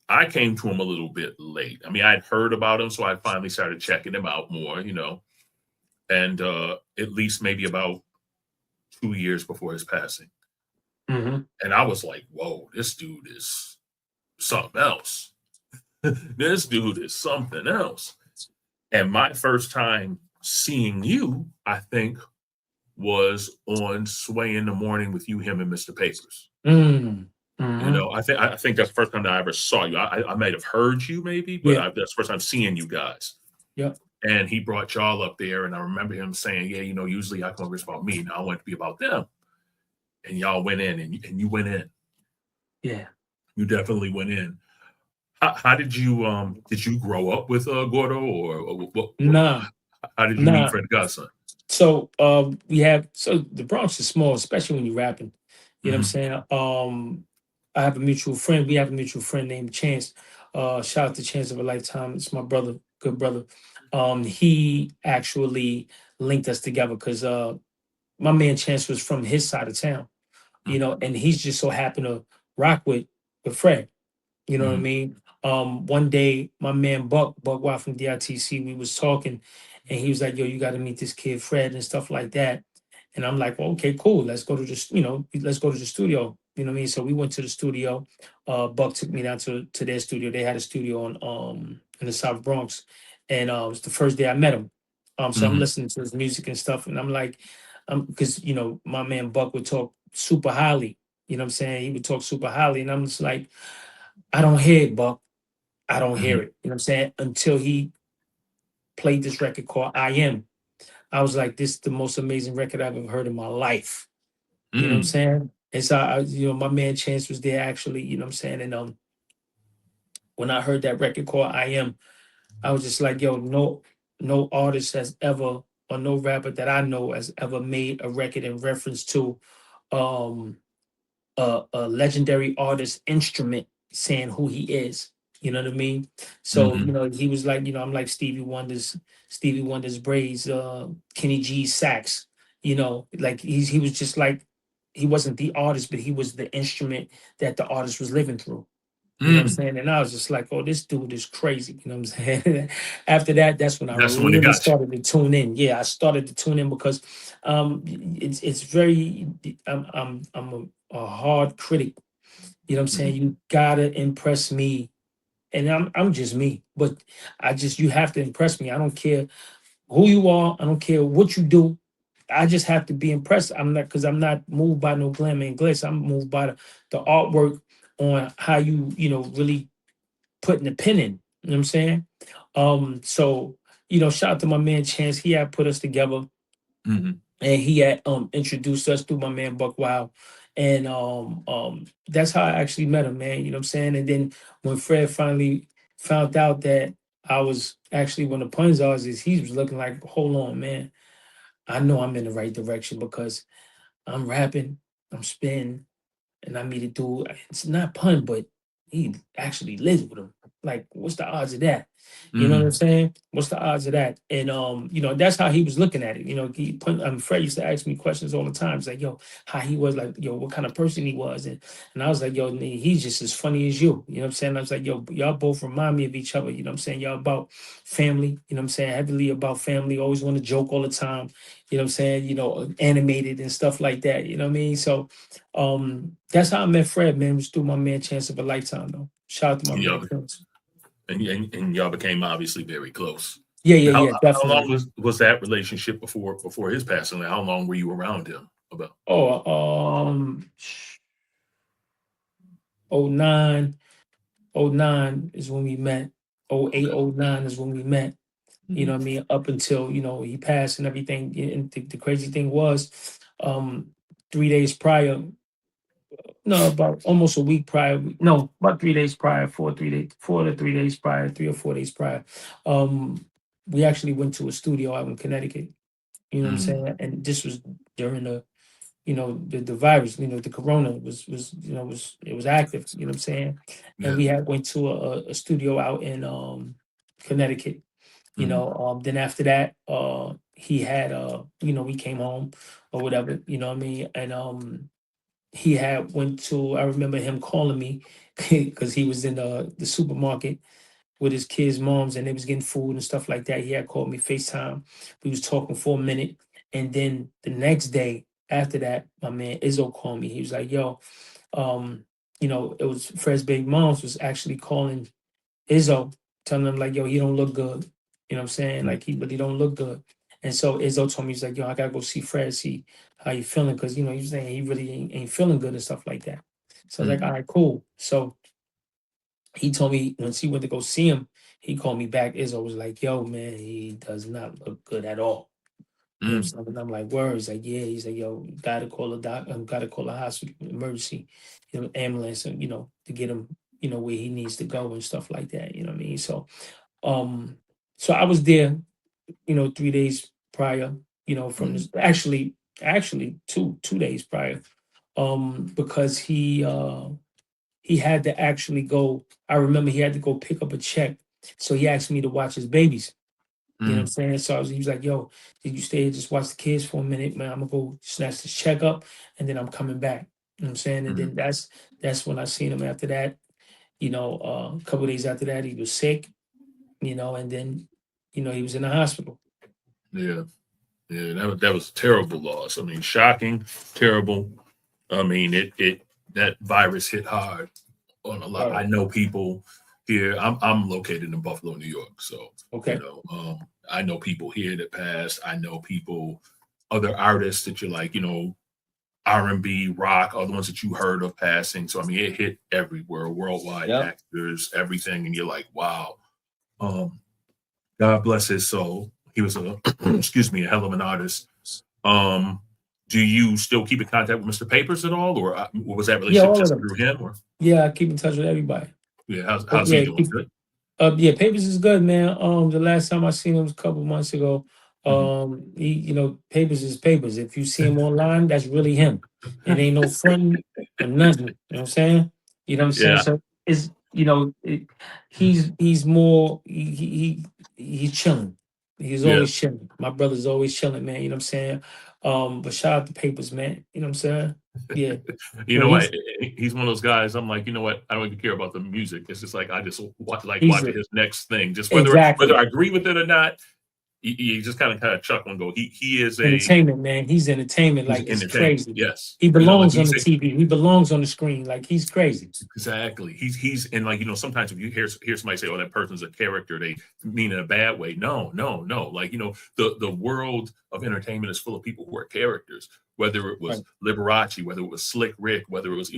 Speaker 1: I came to him a little bit late. I mean, I'd heard about him, so I finally started checking him out more, and at least maybe about 2 years before his passing.
Speaker 2: Mm-hmm.
Speaker 1: And I was like, whoa, this dude is something else. This dude is something else. And my first time seeing you, I think, was on Sway in the Morning with you, him, and Mr. Papers.
Speaker 2: Mm-hmm. Mm-hmm.
Speaker 1: I think that's the first time that I ever saw you. I might have heard you maybe, but that's the first time seeing you guys.
Speaker 2: Yep.
Speaker 1: And he brought y'all up there, and I remember him saying, yeah, usually I come over, it's about me. Now I want it to be about them. And y'all went in, and you went in.
Speaker 2: Yeah.
Speaker 1: You definitely went in. How did you grow up with Gordo, or what?
Speaker 2: Nah.
Speaker 1: How did you meet FRED the GODSON?
Speaker 2: So the Bronx is small, especially when you're rapping. You know what I'm saying? I have a mutual friend. We have a mutual friend named Chance. Shout out to Chance of a Lifetime. It's my brother, good brother. He actually linked us together because my man Chance was from his side of town, and he's just so happened to rock with FRED. You know what I mean? One day, my man Buck Wild from DITC, we was talking, and he was like, "Yo, you got to meet this kid FRED and stuff like that." And I'm like, "Well, okay, cool. Let's go to let's go to the studio." You know what I mean? So we went to the studio. Buck took me down to their studio. They had a studio in the South Bronx, and it was the first day I met him. So I'm listening to his music and stuff, and I'm like, because my man Buck would talk super highly. You know what I'm saying? He would talk super highly, and I'm just like, I don't hear it, Buck. I don't hear it. You know what I'm saying? Until he played this record called I Am. I was like, this is the most amazing record I've ever heard in my life. You know what I'm saying? And so my man Chance was there actually, you know what I'm saying? And when I heard that record called I Am, I was just like, yo, no artist has ever, or no rapper that I know has ever made a record in reference to a legendary artist instrument saying who he is. You know what I mean? So, he was like, I'm like Stevie Wonder's braids, Kenny G's sax, like he was just like, he wasn't the artist, but he was the instrument that the artist was living through. You know what I'm saying? And I was just like, oh, this dude is crazy. You know what I'm saying? After that, that's when I really started to tune in. Yeah, I started to tune in because it's very, I'm a hard critic. You know what I'm saying?
Speaker 1: Mhm.
Speaker 2: You gotta impress me. And I'm just me, but you have to impress me. I don't care who you are, I don't care what you do. I just have to be impressed. I'm not because I'm not moved by no glamour and glitz. I'm moved by the artwork on how you know, really putting the pen in. You know what I'm saying? So, you know, shout out to my man Chance. He had put us together
Speaker 1: Mhm.
Speaker 2: and he had introduced us through my man Buck Wow. And that's how I actually met him, man. You know what I'm saying? And then when Fred finally found out that I was actually one of the puns artists, he was looking like, hold on, man. I know I'm in the right direction because I'm rapping, I'm spitting, and I meet a dude. It's not pun, but he actually lives with him. Like, what's the odds of that? You know what I'm
Speaker 1: Mhm.
Speaker 2: saying? What's the odds of that? And you know, that's how he was looking at it. You know, Fred used to ask me questions all the time. It's like, yo, how he was, like, yo, what kind of person he was. And I was like, yo, he's just as funny as you. You know what I'm saying? I was like, yo, y'all both remind me of each other. You know what I'm saying? Y'all about family, you know what I'm saying? Heavily about family, always want to joke all the time. You know what I'm saying? You know, animated and stuff like that. You know what I mean? So that's how I met Fred, man. It was through my man Chance of a Lifetime, though. Shout out to my
Speaker 1: And
Speaker 2: man
Speaker 1: y'all
Speaker 2: Prince.
Speaker 1: and y'all became obviously very close.
Speaker 2: Yeah, yeah,
Speaker 1: How
Speaker 2: yeah,
Speaker 1: how long
Speaker 2: definitely.
Speaker 1: was that relationship before his passing? Like, how long were you around him? About.
Speaker 2: Oh, oh nine, oh nine is when we met. Oh eight,
Speaker 1: Okay.
Speaker 2: oh nine is when we met. You know
Speaker 1: Mhm.
Speaker 2: what I mean? Up until, you know, he passed and everything. And the crazy thing was, um, 3 days prior, no, about almost a week prior. No, about 3 days prior, 3 days, 4 to 3 days prior, 3 or 4 days prior. Um, we actually went to a studio out in Connecticut. You know what I'm
Speaker 1: Mhm.
Speaker 2: saying? And this was during the, you know, the virus, you know, the corona was, you know, it was active, you know what I'm saying? And
Speaker 1: Yeah.
Speaker 2: we had went to a studio out in Connecticut, you
Speaker 1: Mhm.
Speaker 2: know. Then after that, he had you know, we came home or whatever, you know what I mean? And he had went to, I remember him calling me because he was in the supermarket with his kids' moms and they was getting food and stuff like that. He had called me FaceTime. We was talking for a minute. And then the next day after that, my man Izzo called me. He was like, yo, you know, it was Fred's baby moms was actually calling Izzo, telling him like, yo, he don't look good. You know what I'm saying?
Speaker 1: Mhm.
Speaker 2: Like he really don't look good. And so Izzo told me, he's like, yo, I gotta go see Fred, see how you feeling. Cause you know, he's saying he really ain't feeling good and stuff like that. So I was like, all
Speaker 1: Mhm.
Speaker 2: right, cool. So he told me once he went to go see him, he called me back. Izzo was like, yo, man, he does not look good at all. You know what I'm
Speaker 1: Mhm.
Speaker 2: saying? And I'm like, word. He's like, yeah. He's like, yo, gotta call a doc, gotta call a hospital emergency, you know, ambulance, and you know, to get him, you know, where he needs to go and stuff like that. You know what I mean? Um, so I was there, you know, 3 days prior, you know, from
Speaker 1: Mhm.
Speaker 2: this actually 2 days prior. Because he had to actually go. I remember he had to go pick up a check. So he asked me to watch his babies. You know what I'm
Speaker 1: Mhm.
Speaker 2: saying? So he was like, yo, did you stay and just watch the kids for a minute, man? I'm gonna go snatch this check up and then I'm coming back. You know what I'm saying? And then
Speaker 1: Mhm.
Speaker 2: that's when I seen him after that. You know, a couple of days after that, he was sick, you know, and then, you know, he was in the hospital.
Speaker 1: Yeah. Yeah. That was a terrible loss. I mean, shocking, terrible. I mean, it that virus hit hard on a lot. I
Speaker 2: Right.
Speaker 1: know people here. I'm located in Buffalo, New York, so
Speaker 2: Okay.
Speaker 1: I know people here that passed. I know people, other artists that you're like, R&B, rock, other ones that you heard of passing. So I mean, it hit everywhere, worldwide,
Speaker 2: Yep.
Speaker 1: actors, everything, and you're like, wow. Um, God bless his soul. He was a excuse me, a hell of an artist. Um, do you still keep in contact with Mr. Papers at all, or was that
Speaker 2: Yeah,
Speaker 1: relationship
Speaker 2: all of
Speaker 1: just
Speaker 2: them.
Speaker 1: through him? Or
Speaker 2: Yeah, I keep in touch with everybody.
Speaker 1: yeah, how's
Speaker 2: But
Speaker 1: how's he
Speaker 2: yeah,
Speaker 1: doing? Good.
Speaker 2: yeah, Papers is good, man. The last time I seen him was a couple months ago.
Speaker 1: Mhm.
Speaker 2: He, you know, Papers is Papers. If you see him online, that's really him. It ain't no fronting or nothing. You know what I'm saying? You know what I'm saying?
Speaker 1: Yeah.
Speaker 2: So it's, you know, he's more he's chilling. He's
Speaker 1: Yeah.
Speaker 2: always chilling. My brother's always chilling, man. You know what I'm saying? But shout out to Papers, man. You know what I'm saying? Yeah.
Speaker 1: You
Speaker 2: No,
Speaker 1: know what? He's one of those guys. I'm like, you know what? I don't even care about the music. It's just like I just like
Speaker 2: he's
Speaker 1: watching his next thing. Just whether
Speaker 2: exactly.
Speaker 1: I agree with it or not, you just kind of chuckle and go, he is
Speaker 2: Entertainment, man. He's entertainment.
Speaker 1: he's
Speaker 2: Like, it's
Speaker 1: entertainment.
Speaker 2: crazy.
Speaker 1: Yes,
Speaker 2: He
Speaker 1: like
Speaker 2: belongs
Speaker 1: you
Speaker 2: on the
Speaker 1: say,
Speaker 2: TV. He belongs on the screen. Like, he's crazy.
Speaker 1: exactly. He's and like sometimes if you hear somebody say, "Oh, that person's a character," they mean in a bad way. No, no, no. Like the world of entertainment is full of people who are characters. Whether it was
Speaker 2: Right.
Speaker 1: Liberace, whether it was Slick Rick, whether it was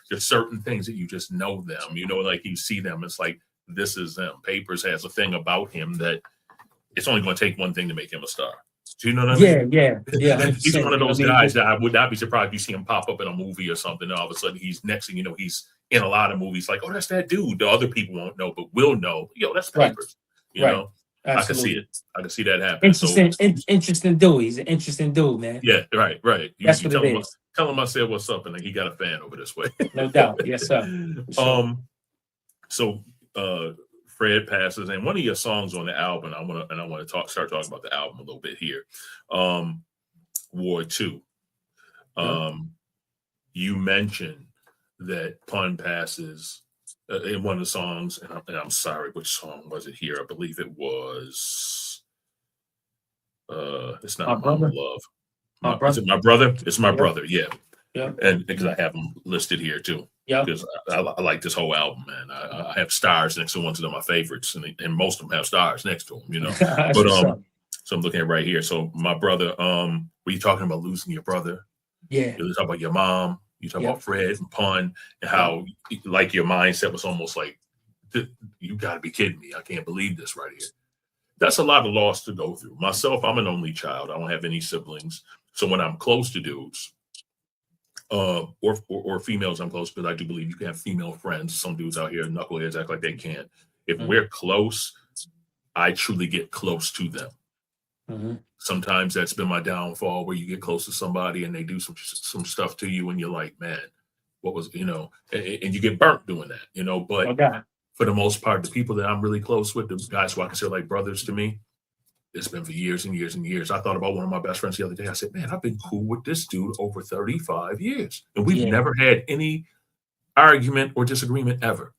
Speaker 1: there's certain things that you just know them. Like you see them, it's like this is them. Papers has a thing about him that it's only going to take one thing to make him a star. Do you know what I
Speaker 2: Yeah,
Speaker 1: mean?
Speaker 2: yeah, yeah.
Speaker 1: He's
Speaker 2: 100%.
Speaker 1: one of
Speaker 2: You know
Speaker 1: those
Speaker 2: what I mean?
Speaker 1: guys that I would not be surprised if you see him pop up in a movie or something. And all of a sudden, he's next thing you know, he's in a lot of movies. Like, oh, that's that dude. The other people won't know, but we'll know. Yo, that's
Speaker 2: Right,
Speaker 1: Papers.
Speaker 2: right.
Speaker 1: I can see
Speaker 2: Absolutely.
Speaker 1: it. I can see that happening. So,
Speaker 2: Interesting dude. He's an interesting dude, man.
Speaker 1: yeah, right.
Speaker 2: That's
Speaker 1: You
Speaker 2: what it is.
Speaker 1: tell him I said what's up, and he got a fan over this way.
Speaker 2: No doubt. Yes, sir. For sure.
Speaker 1: So Fred passes, and one of your songs on the album, I want to start talking about the album a little bit here. War 2. You mentioned that Pun passes in one of the songs, and I'm sorry, which song was it here? I believe it was it's not Mama Love. Is it My Brother? It's My Brother, yeah.
Speaker 2: Yeah.
Speaker 1: And because I have them listed here too.
Speaker 2: Yeah.
Speaker 1: Because I like this whole album, man. I have stars next to ones of my favorites, and most of them have stars next to them, But so I'm looking at right here. So My Brother, were you talking about losing your brother?
Speaker 2: Yeah.
Speaker 1: You talk about your mom. You talk about Fred and Pun, and how like your mindset was almost like, you got to be kidding me. I can't believe this right here. That's a lot of loss to go through. Myself, I'm an only child. I don't have any siblings. So when I'm close to dudes, or females, I'm close, because I do believe you can have female friends. Some dudes out here, knuckleheads, act like they can't. If we're close, I truly get close to them. Sometimes that's been my downfall, where you get close to somebody and they do some stuff to you, and you're like, man, what was, and you get burnt doing that, but for the most part, the people that I'm really close with, the guys who I consider like brothers to me, it's been for years and years and years. I thought about one of my best friends the other day. I said, man, I've been cool with this dude over 35 years, and we've never had any argument or disagreement ever,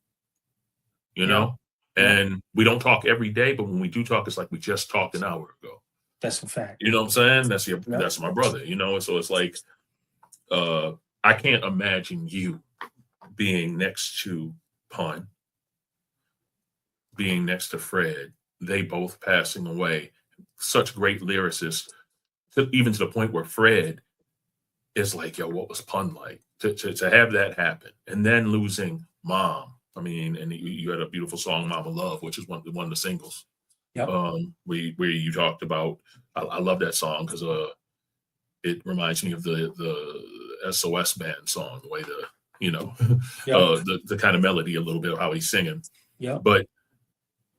Speaker 1: and we don't talk every day, but when we do talk, it's like we just talked an hour ago.
Speaker 2: That's a fact.
Speaker 1: You know what I'm saying? That's my brother, so it's like, I can't imagine you being next to Pun, being next to Fred, they both passing away, such great lyricists, even to the point where Fred is like, yo, what was Pun like? To have that happen, and then losing Mom. I mean, and you had a beautiful song, Mama Love, which is one of the singles. Where you talked about, I love that song because it reminds me of the SOS band song, the way the kind of melody, a little bit of how he's singing. But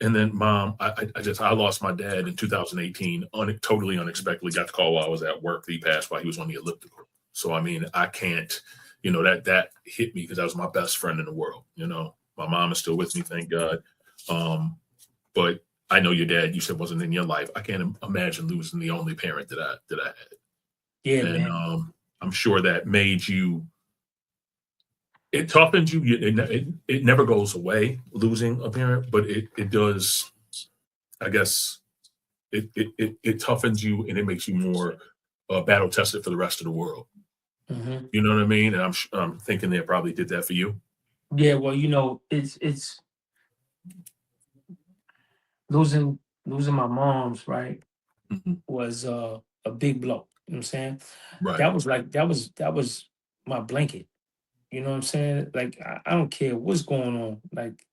Speaker 1: and then Mom, I lost my dad in 2018, totally unexpectedly. Got the call while I was at work that he passed while he was on the elliptical. So I mean, I can't, that hit me because that was my best friend in the world. My mom is still with me, thank God. But I know your dad, you said, wasn't in your life. I can't imagine losing the only parent that I had.
Speaker 2: Yeah,
Speaker 1: and
Speaker 2: man.
Speaker 1: I'm sure that made you. It toughens you. It never goes away, losing a parent, but it does. I guess it toughens you, and it makes you more battle tested for the rest of the world. You know what I mean? And I'm thinking they probably did that for you.
Speaker 2: Yeah, well, it's losing my mom's, right, was a big blow. You know what I'm saying?
Speaker 1: Right.
Speaker 2: That was my blanket. You know what I'm saying? Like, I don't care what's going on. Like,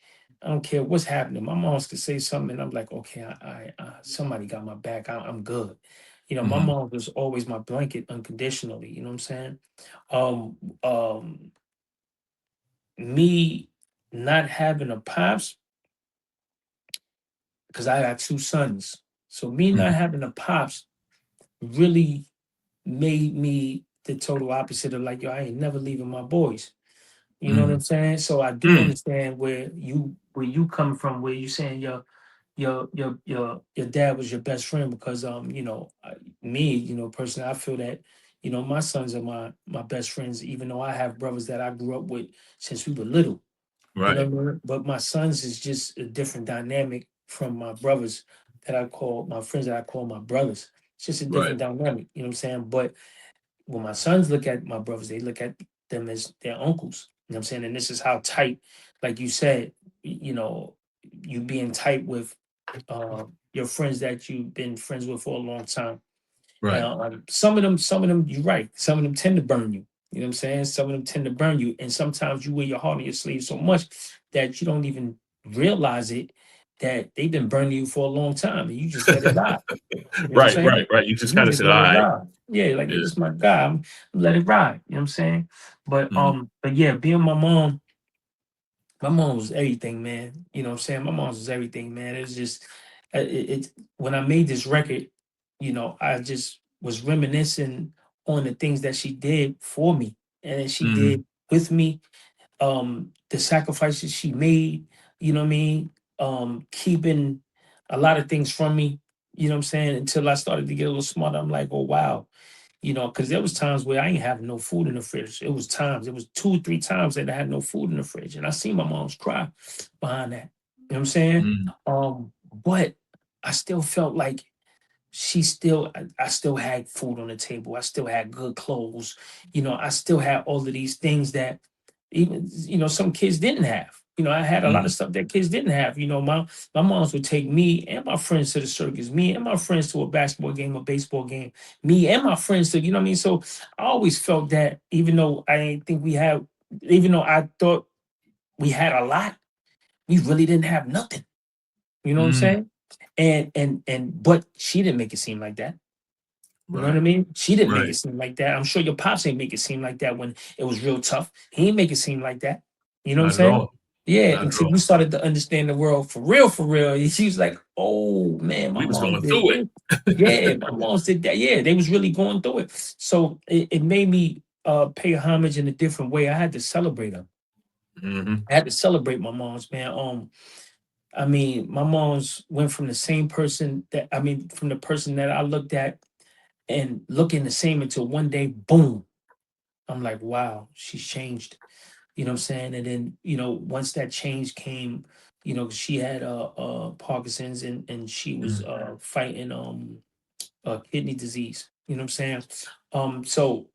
Speaker 2: I don't care what's happening. My mom's could say something, and I'm like, okay, I somebody got my back. I'm good. My mom was always my blanket unconditionally. You know what I'm saying? Me not having a pops, because I got two sons. So me not having a pops really made me the total opposite of like, yo, I ain't never leaving my boys. You know what I'm saying? So I do understand where you come from, where you saying your dad was your best friend, because me, personally, I feel that my sons are my best friends, even though I have brothers that I grew up with since we were little.
Speaker 1: Right.
Speaker 2: But my sons is just a different dynamic from my brothers. that I call my friends that I call my brothers. It's just a
Speaker 1: Right.
Speaker 2: different dynamic, you know what I'm saying? But when my sons look at my brothers, they look at them as their uncles. You know what I'm saying? And this is how tight, like you said, you know, you being tight with your friends that you've been friends with for a long time.
Speaker 1: Right.
Speaker 2: Some of them, you're right. Some of them tend to burn you. You know what I'm saying? Some of them tend to burn you. And sometimes you wear your heart on your sleeve so much that you don't even realize it, that they've been burning you for a long time and you just let it ride. You know what I'm
Speaker 1: Right.
Speaker 2: saying?
Speaker 1: Right. Right. You just
Speaker 2: You
Speaker 1: kind of
Speaker 2: just
Speaker 1: said,
Speaker 2: let
Speaker 1: "All
Speaker 2: it
Speaker 1: right."
Speaker 2: ride. Yeah, like
Speaker 1: Yeah.
Speaker 2: this is my guy. Let it ride. You know what I'm saying?
Speaker 1: Mhm.
Speaker 2: But yeah, being my mom was everything, man. You know what I'm saying? My mom was everything, man. It was just when I made this record, you know, I just was reminiscing on the things that she did for me and that she
Speaker 1: Mhm.
Speaker 2: did with me, the sacrifices she made, you know what I mean? Keeping a lot of things from me, you know what I'm saying? Until I started to get a little smarter. I'm like, oh wow, you know, because there was times where I ain't have no food in the fridge. It was 2 or 3 times that I had no food in the fridge. And I seen my mom's cry behind that. You know what I'm saying?
Speaker 1: Mhm.
Speaker 2: But I still felt like I still had food on the table. I still had good clothes. You know, I still had all of these things that even, you know, some kids didn't have. You know, I had a lot
Speaker 1: Mhm.
Speaker 2: of stuff that kids didn't have. You know, my moms would take me and my friends to the circus, me and my friends to a basketball game, a baseball game, me and my friends to, you know what I mean? So I always felt that even though I didn't think we had, even though I thought we had a lot, we really didn't have nothing. You know what I'm
Speaker 1: Mm.
Speaker 2: saying? But she didn't make it seem like that. You know what I
Speaker 1: Right.
Speaker 2: mean? She didn't make
Speaker 1: Right.
Speaker 2: it seem like that. I'm sure your pops ain't make it seem like that when it was real tough. He ain't make it seem like that. You know what I'm
Speaker 1: Not at
Speaker 2: saying?
Speaker 1: all.
Speaker 2: Yeah,
Speaker 1: Not at
Speaker 2: until
Speaker 1: all.
Speaker 2: you started to understand the world for real, for real. And she was like, "Oh man, my
Speaker 1: We was
Speaker 2: mom
Speaker 1: going
Speaker 2: did
Speaker 1: through it.
Speaker 2: this. Yeah, my mom did that. Yeah, they was really going through it. So it made me pay homage in a different way. I had to celebrate her.
Speaker 1: Mhm.
Speaker 2: I had to celebrate my mom's, man. I mean, my mom's went from the same person that from the person that I looked at and looking the same until one day, boom, I'm like, wow, she's changed. You know what I'm saying? And then, you know, once that change came, you know, she had Parkinson's and she was
Speaker 1: Mm.
Speaker 2: fighting kidney disease. You know what I'm saying? So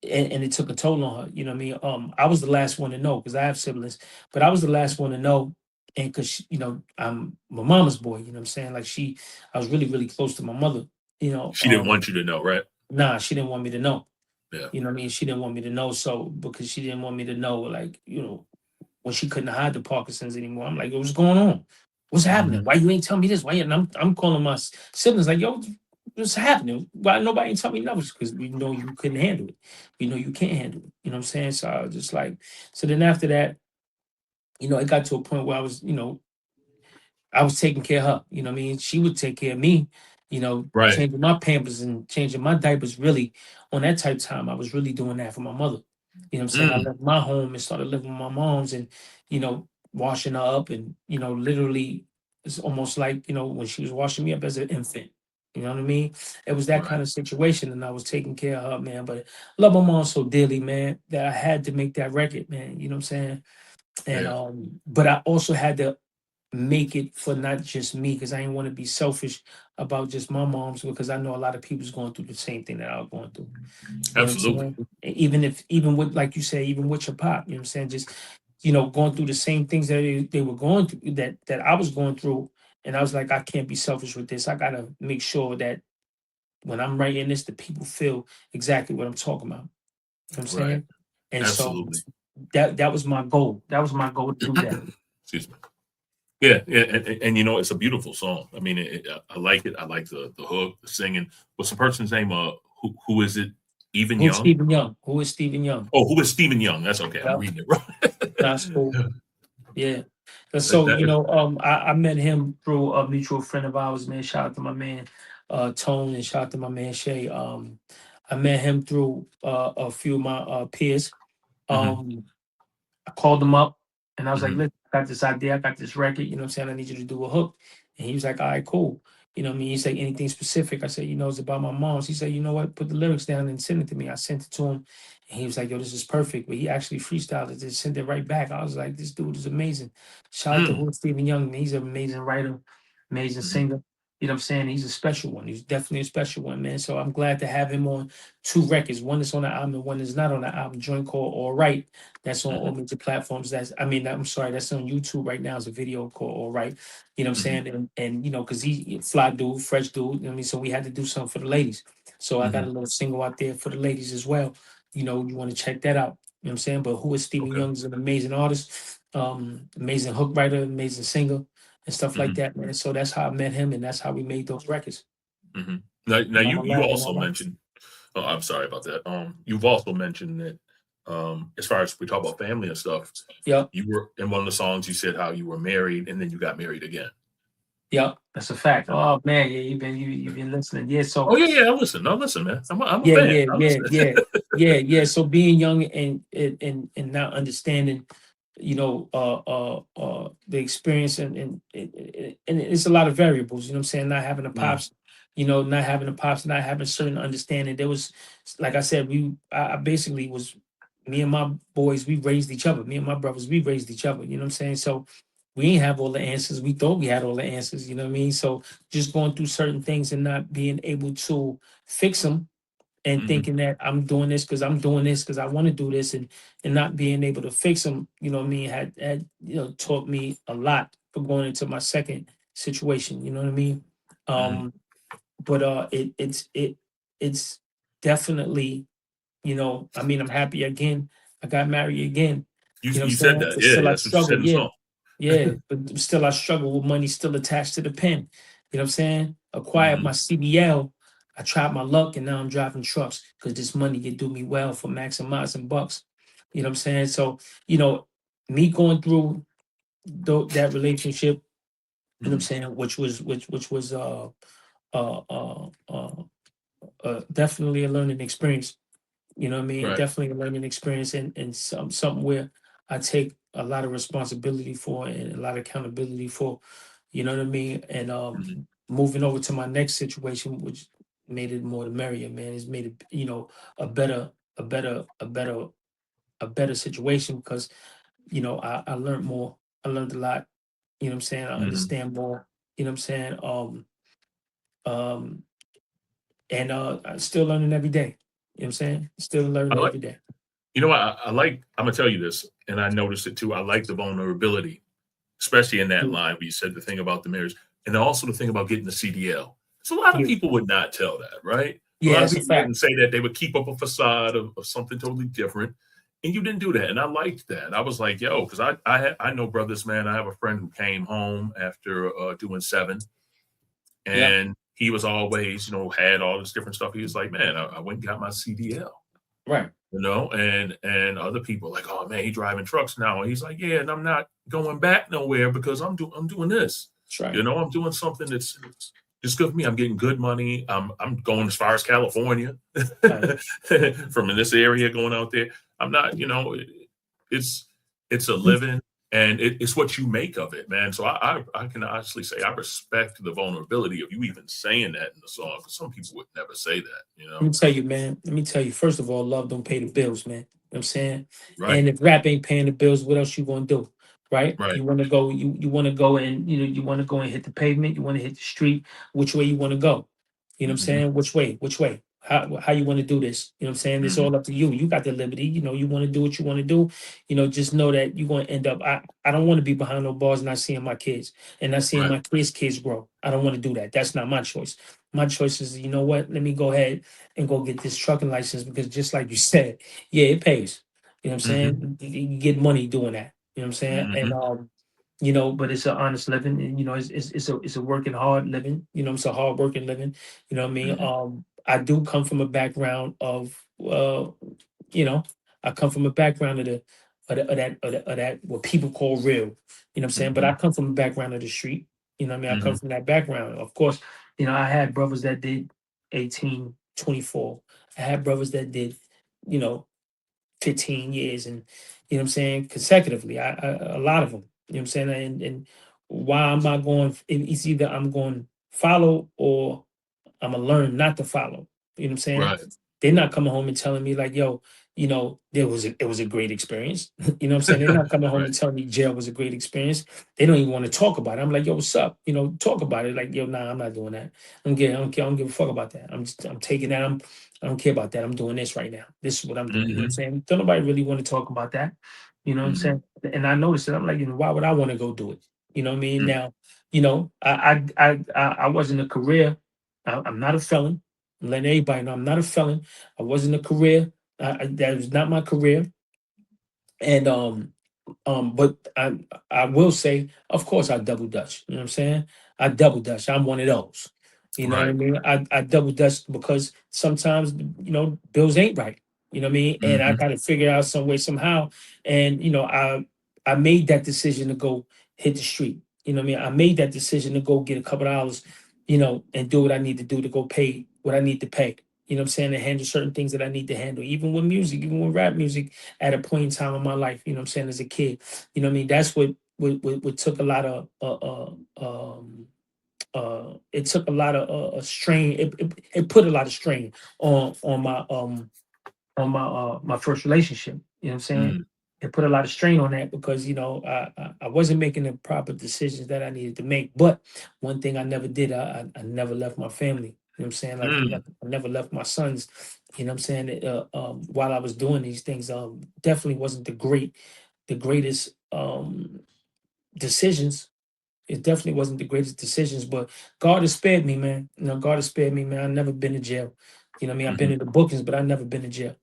Speaker 2: and it took a toll on her. You know what I mean? I was the last one to know because I have siblings, but I was the last one to know. And because you know, I'm my mama's boy. You know what I'm saying? Like I was really, really close to my mother. You know,
Speaker 1: She didn't want you to know, right?
Speaker 2: nah, she didn't want me to know.
Speaker 1: Yeah.
Speaker 2: You know what I mean? She didn't want me to know. So because she didn't want me to know, like, you know, when she couldn't hide the Parkinson's anymore, I'm like, what's going on? What's happening?
Speaker 1: Mhm.
Speaker 2: Why you ain't tell me this? Why you? And I'm calling my siblings like, yo, what's happening? Why nobody ain't tell me nothing? Because we know you couldn't handle it. We know you can't handle it. You know what I'm saying? So I was just like, so then after that, you know, it got to a point where I was, you know, I was taking care of her. You know what I mean? She would take care of me, you know,
Speaker 1: Right.
Speaker 2: changing my pampers and changing my diapers. Really, on that type of time, I was really doing that for my mother. You know what I'm saying? I
Speaker 1: Mm.
Speaker 2: left my home and started living with my mom's and, you know, washing her up and, you know, literally it's almost like, you know, when she was washing me up as an infant. You know what I mean? It was that
Speaker 1: Right.
Speaker 2: kind of situation and I was taking care of her, man. But I love my mom so dearly, man, that I had to make that record, man. You know what I'm saying? And
Speaker 1: Yeah.
Speaker 2: but I also had to make it for not just me because I didn't want to be selfish about just my mom's because I know a lot of people's going through the same thing that I was going through. You know what I'm
Speaker 1: Absolutely.
Speaker 2: saying? Even with like you say, even with your pop, you know what I'm saying? Just you know, going through the same things that they were going through that I was going through. And I was like, I can't be selfish with this. I gotta make sure that when I'm writing this, the people feel exactly what I'm talking about. You know what I'm
Speaker 1: Right.
Speaker 2: saying? And so
Speaker 1: Absolutely.
Speaker 2: that was my goal. That was my goal to do that.
Speaker 1: Excuse me. Yeah, yeah, and you know it's a beautiful song. I mean, I like it. I like the hook, the singing. What's the person's name? Who is it? Even
Speaker 2: Who's
Speaker 1: Young.
Speaker 2: Stephen Young? Who is Stephen Young?
Speaker 1: Oh, who is Stephen Young? That's okay. I'm
Speaker 2: Yeah,
Speaker 1: reading it right.
Speaker 2: that's cool. Yeah. And
Speaker 1: That-
Speaker 2: so, you
Speaker 1: that-
Speaker 2: know, I met him through a mutual friend of ours, man. Shout out to my man Tone and shout out to my man Shay. I met him through a few of my peers.
Speaker 1: mhm,
Speaker 2: Um I called him up and I was like,
Speaker 1: mhm,
Speaker 2: listen, I got this idea, I got this record, you know what I'm saying? I need you to do a hook. And he was like, all right, cool. You know what I mean? He said, anything specific? I said, you know, it's about my mom's. He said, you know what? Put the lyrics down and send it to me. I sent it to him. And he was like, yo, this is perfect. But he actually freestyled it and sent it right back. I was like, this dude is amazing. Shout out to
Speaker 1: mm,
Speaker 2: who Stephen Young. He's an amazing writer, amazing
Speaker 1: mhm.
Speaker 2: singer. You know what I'm saying? He's a special one. He's definitely a special one, man. So I'm glad to have him on two records. One is on the album and one is not on the album. Joint called All Right. That's on all
Speaker 1: Hmm.
Speaker 2: major platforms. I'm sorry, that's on YouTube right now. It's a video called All Right. You know what I'm
Speaker 1: Hmm.
Speaker 2: saying? And you know, because he fly dude, fresh dude. You know what I mean? So we had to do something for the ladies. So I got a
Speaker 1: Hmm.
Speaker 2: little single out there for the ladies as well. You know, you want to check that out. You know what I'm saying? But who is Stephen
Speaker 1: Okay.
Speaker 2: Young is an amazing artist, amazing hook writer, amazing singer and stuff like
Speaker 1: Hmm.
Speaker 2: that, man. So that's how I met him, and that's how we made those records.
Speaker 1: Hmm. Now
Speaker 2: And I'm
Speaker 1: you
Speaker 2: alive and
Speaker 1: also
Speaker 2: all that.
Speaker 1: mentioned. Oh, I'm sorry about that. You've also mentioned that as far as we talk about family and stuff,
Speaker 2: Yep,
Speaker 1: you were in one of the songs. You said how you were married and then you got married again.
Speaker 2: yep, that's a fact.
Speaker 1: Yeah.
Speaker 2: Oh man, yeah, you've been listening. Yeah, so
Speaker 1: Oh yeah, yeah. I listen. No, listen, man. I'm a
Speaker 2: yeah,
Speaker 1: fan.
Speaker 2: yeah,
Speaker 1: I
Speaker 2: yeah,
Speaker 1: listen.
Speaker 2: yeah, yeah. So being young and not understanding, the experience and it's a lot of variables. You know what I'm saying? Not having the
Speaker 1: Mm,
Speaker 2: pops, not having the pops, not having certain understanding. There was, like I said, I basically was me and my boys. We raised each other. Me and my brothers, we raised each other. You know what I'm saying? So we didn't have all the answers. We thought we had all the answers. You know what I mean? So just going through certain things and not being able to fix them and
Speaker 1: mhm,
Speaker 2: thinking that I'm doing this because I'm doing this because I want to do this and not being able to fix them, you know what I mean, had taught me a lot for going into my second situation, you know what I mean?
Speaker 1: mhm.
Speaker 2: Um, but it's definitely, I mean, I'm happy again. I got married again. You know what I'm
Speaker 1: You said
Speaker 2: saying?
Speaker 1: that.
Speaker 2: But
Speaker 1: Yeah,
Speaker 2: still
Speaker 1: yeah.
Speaker 2: I
Speaker 1: That's what you said
Speaker 2: struggle,
Speaker 1: in the
Speaker 2: yeah.
Speaker 1: song.
Speaker 2: Yeah, but still I struggle with money still attached to the pen. You know what I'm saying? Acquired
Speaker 1: Hmm.
Speaker 2: my CDL. I tried my luck and now I'm driving trucks because this money can do me well for maximizing bucks. You know what I'm saying? So, me going through that relationship, you know what I'm
Speaker 1: Hmm.
Speaker 2: saying, which was definitely a learning experience. You know what I mean?
Speaker 1: Right.
Speaker 2: Definitely a learning experience and something where I take a lot of responsibility for and a lot of accountability for. You know what I mean? And
Speaker 1: Hmm.
Speaker 2: moving over to my next situation, which made it more the merrier, man. It's made it, a better, a better, a better, a better situation because, I learned more. I learned a lot. You know what I'm saying? I
Speaker 1: Hmm.
Speaker 2: understand more. You know what I'm saying? Um, and I'm still learning every day. You know what I'm saying? Still
Speaker 1: I
Speaker 2: learning
Speaker 1: like.
Speaker 2: every day.
Speaker 1: You know what? I like. I'm gonna tell you this, and I noticed it too. I like the vulnerability, especially in that
Speaker 2: Yeah,
Speaker 1: line where you said the thing about the marriage, and also the thing about getting the CDL. So a lot of
Speaker 2: yeah,
Speaker 1: people would not tell that, right? A
Speaker 2: yeah,
Speaker 1: lot of
Speaker 2: that's a
Speaker 1: people
Speaker 2: fact.
Speaker 1: wouldn't say that. They would keep up a facade of something totally different. And you didn't do that. And I liked that. I was like, yo, because I know brothers, man. I have a friend who came home after doing seven,
Speaker 2: Yeah,
Speaker 1: and he was always, had all this different stuff. He was like, man, I went and got my CDL,
Speaker 2: right.
Speaker 1: and other people like, oh man, he driving trucks now. And he's like, yeah, and I'm not going back nowhere because I'm doing this.
Speaker 2: That's right.
Speaker 1: I'm doing something that's just good for me. I'm getting good money. I'm going as far as California
Speaker 2: Right.
Speaker 1: from in this area going out there. I'm not, it's it's a
Speaker 2: Mm,
Speaker 1: living and it's what you make of it, man. So I can honestly say I respect the vulnerability of you even saying that in the song because some people would never say that.
Speaker 2: Let me tell you, man. Let me tell you. First of all, love don't pay the bills, man. You know what I'm saying?
Speaker 1: Right,
Speaker 2: And if rap ain't paying the bills, what else you gonna do? Right?
Speaker 1: right.
Speaker 2: You wanna go, you wanna go and you wanna go and hit the pavement, you wanna hit the street, which way you wanna go? You know what I'm
Speaker 1: Hmm.
Speaker 2: saying? Which way? Which way? How you want to do this? You know what I'm saying? It's
Speaker 1: Hmm.
Speaker 2: all up to you. You got the liberty. You want to do what you want to do. Just know that you're going to end up. I don't want to be behind no bars, not seeing my kids and not seeing
Speaker 1: Right.
Speaker 2: my kids grow. I don't want to do that. That's not my choice. My choice is, you know what? Let me go ahead and go get this trucking license because just like you said, yeah, it pays. You know what I'm
Speaker 1: Hmm.
Speaker 2: saying? You get money doing that. You know what I'm saying? And
Speaker 1: Hmm.
Speaker 2: but it's an honest living, and it's a working hard living. It's a hard working living. You know what I mean?
Speaker 1: Hmm.
Speaker 2: I do come from a background of you know, I come from a background of that what people call real. You know what I'm saying? But
Speaker 1: Hmm.
Speaker 2: I come from a background of the street. You know what I mean? I come
Speaker 1: Hmm.
Speaker 2: from that background. Of course, I had brothers that did 18, 24. I had brothers that did, you know, 15 years and what I'm saying consecutively. A lot of them. You know what I'm saying? And why am I going? It's either I'm going to follow or I'm gonna learn not to follow. You know what I'm saying?
Speaker 1: Right.
Speaker 2: they're not coming home and telling me like, yo, it was a great experience. You know what I'm saying? They're not coming home
Speaker 1: Right.
Speaker 2: and telling me jail was a great experience. They don't even want to talk about it. I'm like, yo, what's up? Talk about it. Like, yo, nah, I'm not doing that. I don't care. I don't give a fuck about that. I'm taking that. I don't care about that. I'm doing this right now. This is what I'm doing. You know what I'm
Speaker 1: Hmm.
Speaker 2: saying? Don't nobody really want to talk about that. You know what I'm
Speaker 1: Hmm.
Speaker 2: saying? And I noticed it. I'm like, why would I want to go do it? You know what I mean?
Speaker 1: Hmm.
Speaker 2: Now, I wasn't a career. I'm not a felon. I'm letting everybody know I'm not a felon. I wasn't a career. That was not my career. And but I will say, of course, I double dutch. You know what I'm saying? I double dutch. I'm one of those. You know what I
Speaker 1: Right.
Speaker 2: mean? I double dutch because sometimes bills ain't right. You know what I mean? And I
Speaker 1: Hmm.
Speaker 2: got to figure out some way somehow. And I made that decision to go hit the street. You know what I mean? I made that decision to go get a couple of dollars, and do what I need to do to go pay what I need to pay. You know what I'm saying? And handle certain things that I need to handle, even with music, even with rap music at a point in time in my life, you know what I'm saying, as a kid. You know what I mean? That's what took a lot of it took a lot of strain. It put a lot of strain on my first relationship. You know what I'm saying?
Speaker 1: Mm.
Speaker 2: It put a lot of strain on that because I wasn't making the proper decisions that I needed to make. But one thing I never did, I never left my family. You know what I'm saying? Like
Speaker 1: Mm.
Speaker 2: I never left my sons. You know what I'm saying? While I was doing these things, definitely wasn't the greatest decisions. It definitely wasn't the greatest decisions, but God has spared me, man. God has spared me, man. I've never been to jail. You know what I mean? I've been
Speaker 1: Hmm.
Speaker 2: in the bookings, but I've never been to jail.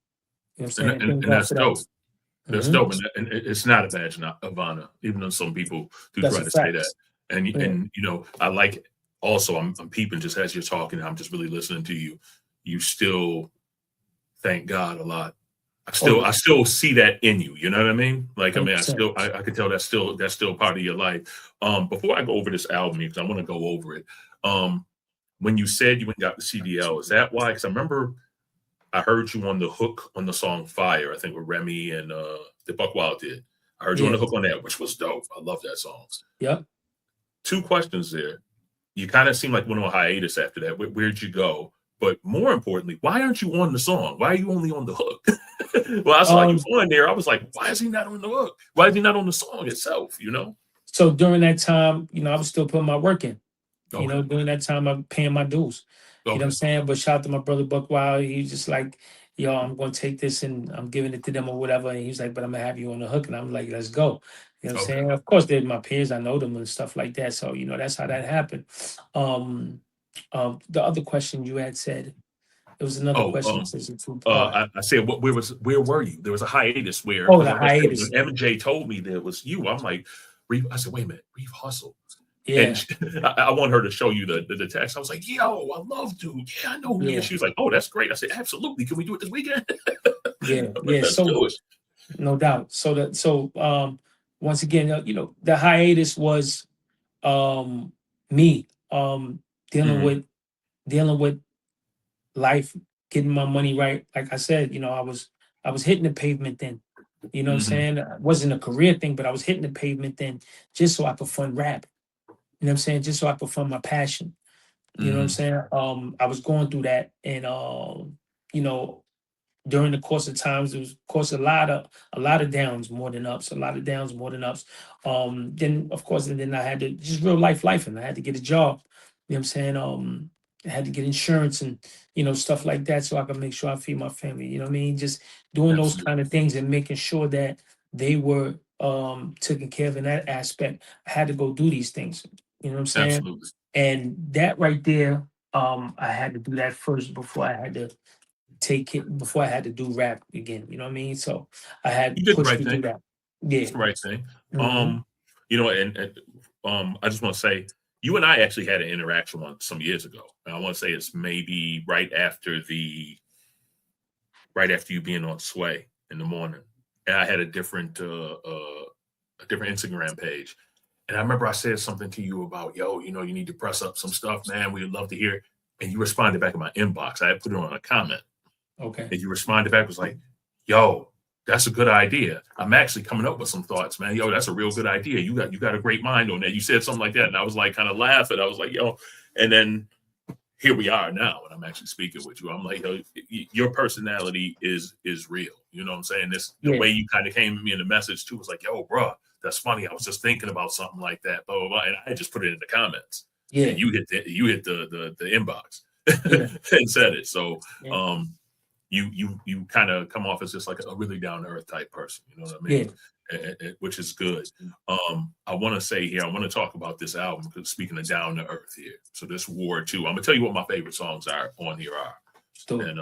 Speaker 2: You know what I'm
Speaker 1: And,
Speaker 2: saying?
Speaker 1: and
Speaker 2: Thank
Speaker 1: and
Speaker 2: God
Speaker 1: that's
Speaker 2: for that.
Speaker 1: dope. That's
Speaker 2: Mhm.
Speaker 1: dope, and it's not a badge of honor, even though some people do
Speaker 2: That's
Speaker 1: try
Speaker 2: a
Speaker 1: to say that.
Speaker 2: fact.
Speaker 1: And
Speaker 2: Yeah.
Speaker 1: I like it. Also, I'm peeping just as you're talking. I'm just really listening to you. You still thank God a lot.
Speaker 2: Oh
Speaker 1: I
Speaker 2: yeah.
Speaker 1: still see that in you. You know what I mean? Like, I mean,
Speaker 2: 100%.
Speaker 1: I can tell that's still part of your life. Before I go over this album, because I want to go over it. When you said you went and got the CDL, is that why? Because I remember I heard you on the hook on the song "Fire." I think with Remy and the Buck Wild did. I heard you on
Speaker 2: Yeah.
Speaker 1: the hook on that, which was dope. I love that song.
Speaker 2: Yep.
Speaker 1: Two questions there. You kind of seem like went on hiatus after that. Where'd you go? But more importantly, why aren't you on the song? Why are you only on the hook? Well, I saw you
Speaker 2: Um,
Speaker 1: on there. I was like, why is he not on the hook? Why is he not on the song itself? You know?
Speaker 2: so during that time, I was still putting my work in.
Speaker 1: Okay.
Speaker 2: During that time I'm paying my dues. You know what I'm
Speaker 1: Okay.
Speaker 2: saying? But shout out to my brother Buck Wild. He was just like, yo, I'm gonna take this and I'm giving it to them or whatever. And he's like, but I'm gonna have you on the hook. And I'm like, let's go. You know what I'm
Speaker 1: Okay.
Speaker 2: saying? Of course, they're my peers, I know them and stuff like that. So, that's how that happened. Um, the other question you had said, it was another
Speaker 1: Oh,
Speaker 2: question that says a two-part.
Speaker 1: I said, where were you? There was a hiatus where,
Speaker 2: Oh,
Speaker 1: because
Speaker 2: the
Speaker 1: like I said, when
Speaker 2: hiatus.
Speaker 1: MJ told me that it was you, I'm like, Reef. I said, wait a minute, Reef Hustle. And
Speaker 2: Yeah,
Speaker 1: I want her to show you the text. I was like, yo, I love dude. Yeah, I know who he is.
Speaker 2: yeah,
Speaker 1: She was like, oh, that's great. I said, absolutely. Can we do it this weekend?
Speaker 2: yeah,
Speaker 1: I'm like,
Speaker 2: yeah.
Speaker 1: let's
Speaker 2: So
Speaker 1: do it.
Speaker 2: no doubt. Once again, the hiatus was me dealing
Speaker 1: Hmm.
Speaker 2: with life, getting my money right. Like I said, I was hitting the pavement then. You know what I'm
Speaker 1: Hmm.
Speaker 2: saying? It wasn't a career thing, but I was hitting the pavement then just so I could fund rap. You know what I'm saying? Just so I could fund my passion. You know what I'm
Speaker 1: Hmm.
Speaker 2: saying? I was going through that, and you know, during the course of times, there was of course a lot of downs more than ups, a lot of downs more than ups. Then of course, and then I had to just real life, and I had to get a job. You know what I'm saying? I had to get insurance and stuff like that so I could make sure I feed my family. You know what I mean? Just doing those
Speaker 1: Absolutely.
Speaker 2: kind of things and making sure that they were taken care of in that aspect. I had to go do these things. You know what I'm saying?
Speaker 1: Absolutely.
Speaker 2: And that right there, I had to do that first before I had to take it before I had to do rap again. You know what I mean? So I had
Speaker 1: You did the
Speaker 2: pushed
Speaker 1: right
Speaker 2: to do
Speaker 1: thing.
Speaker 2: that.
Speaker 1: It's
Speaker 2: Yeah.
Speaker 1: the right thing.
Speaker 2: Hmm.
Speaker 1: Um, I just want to say, you and I actually had an interaction one some years ago. And I want to say it's maybe right after you being on Sway in the morning. And I had a different Instagram page. And I remember I said something to you about, yo, you need to press up some stuff, man. We'd love to hear. And you responded back in my inbox. I had put it on a comment.
Speaker 2: Okay.
Speaker 1: And you responded back was like, yo, that's a good idea. I'm actually coming up with some thoughts, man. Yo, that's a real good idea. You got a great mind on that. You said something like that. And I was like kind of laughing. I was like, yo, and then here we are now, and I'm actually speaking with you. I'm like, yo, your personality is real. You know what I'm saying? The
Speaker 2: Yeah.
Speaker 1: way you kind of came to me in the message too was like, yo, bro, that's funny. I was just thinking about something like that, blah blah blah, and I just put it in the comments,
Speaker 2: Yeah.
Speaker 1: and you hit the inbox
Speaker 2: Yeah.
Speaker 1: and said it. So,
Speaker 2: Yeah.
Speaker 1: you kind of come off as just like a really down to earth type person. You know what I mean? Which is good. I want to say here, I want to talk about this album because speaking of down to earth here. So this War 2, I'm gonna tell you what my favorite songs are on here are. And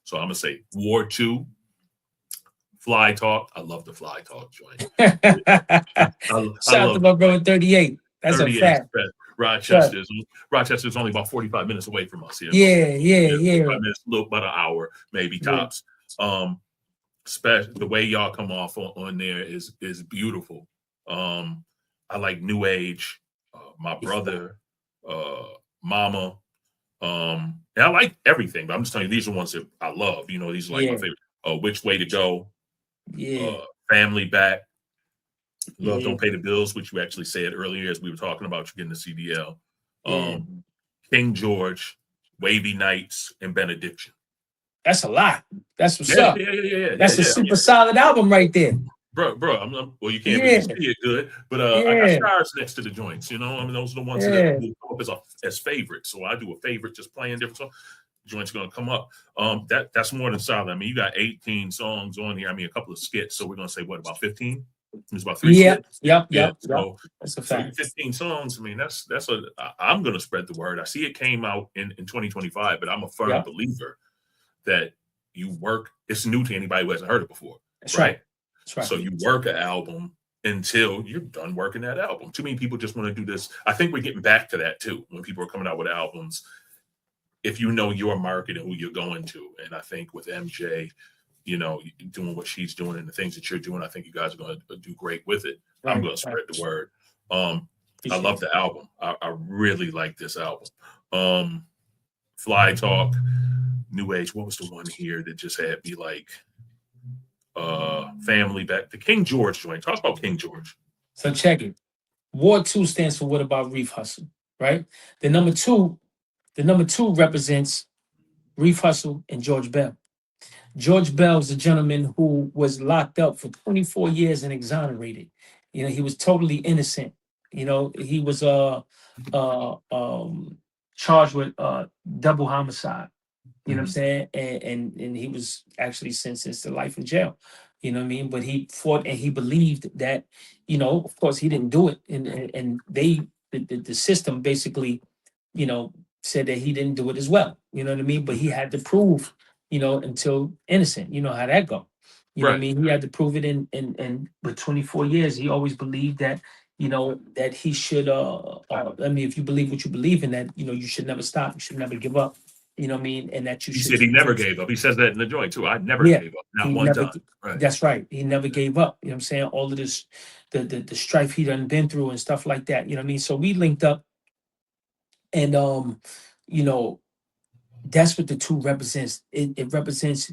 Speaker 1: so I'm gonna say War 2, Fly Talk. I love the Fly Talk joint. I
Speaker 2: Shout out to
Speaker 1: love
Speaker 2: my brother 38. That's a
Speaker 1: 38.
Speaker 2: fact.
Speaker 1: Rochester's only about 45 minutes away from us here.
Speaker 2: Yeah.
Speaker 1: 45 minutes, a little about an hour, maybe tops. Special the way y'all come off on there is beautiful. I like New Age, my brother, Mama, and I like everything, but I'm just telling you these are the ones that I love. You know, these are like my favorite. Which Way to Go, Family Back, Love Don't Pay the Bills, which you actually said earlier as we were talking about you getting the CDL. King George, Wavy Nights, and Benediction.
Speaker 2: That's a lot. That's what's up. That's a super solid album right there.
Speaker 1: Bro, well, you can't really see it good, but I got stars next to the joints. You know, I mean, those are the ones that will come up as favorites. So I do a favorite, just playing different songs. Joints are gonna come up. That's more than solid. I mean, you got 18 songs on here. I mean, a couple of skits. So we're gonna say what, about 15? There's about 3 skits.
Speaker 2: Yep.
Speaker 1: So
Speaker 2: that's a fact.
Speaker 1: 15 songs. I mean, I'm gonna spread the word. I see it came out in 2025, but I'm a firm believer that you work. It's new to anybody who hasn't heard it before.
Speaker 2: That's right. That's right.
Speaker 1: So you work an album until you're done working that album. Too many people just want to do this. I think we're getting back to that too. When people are coming out with albums, if you know your market and who you're going to, and I think with MJ, you know, doing what she's doing and the things that you're doing, I think you guys are going to do great with it. I'm going to spread the word. I love the album. I really like this album. Fly Talk, New Age. What was the one here that just had me like Family Back? The King George joint. Talk about King George.
Speaker 2: So check it. War 2 stands for What About Reef Hustle, right? The number two represents Reef Hustle and George Bell. George Bell is a gentleman who was locked up for 24 years and exonerated. You know, he was totally innocent. You know, he was charged with double homicide. You know what I'm saying? And he was actually sentenced to life in jail. You know what I mean? But he fought and he believed that, you know, of course he didn't do it. And the system basically, you know, said that he didn't do it as well. You know what I mean? But he had to prove, you know, until innocent. You know how that go. You know what I mean? He had to prove it in with 24 years. He always believed that, you know, that he should I mean, if you believe what you believe in, that, you know, you should never stop, you should never give up. You know what I mean? And that
Speaker 1: He said he never gave up. He says that in the joint too. I never gave up. Not one time. Right.
Speaker 2: That's right. He never gave up. You know what I'm saying? All of this, the strife he done been through and stuff like that. You know what I mean? So we linked up, and you know, that's what the two represents. It represents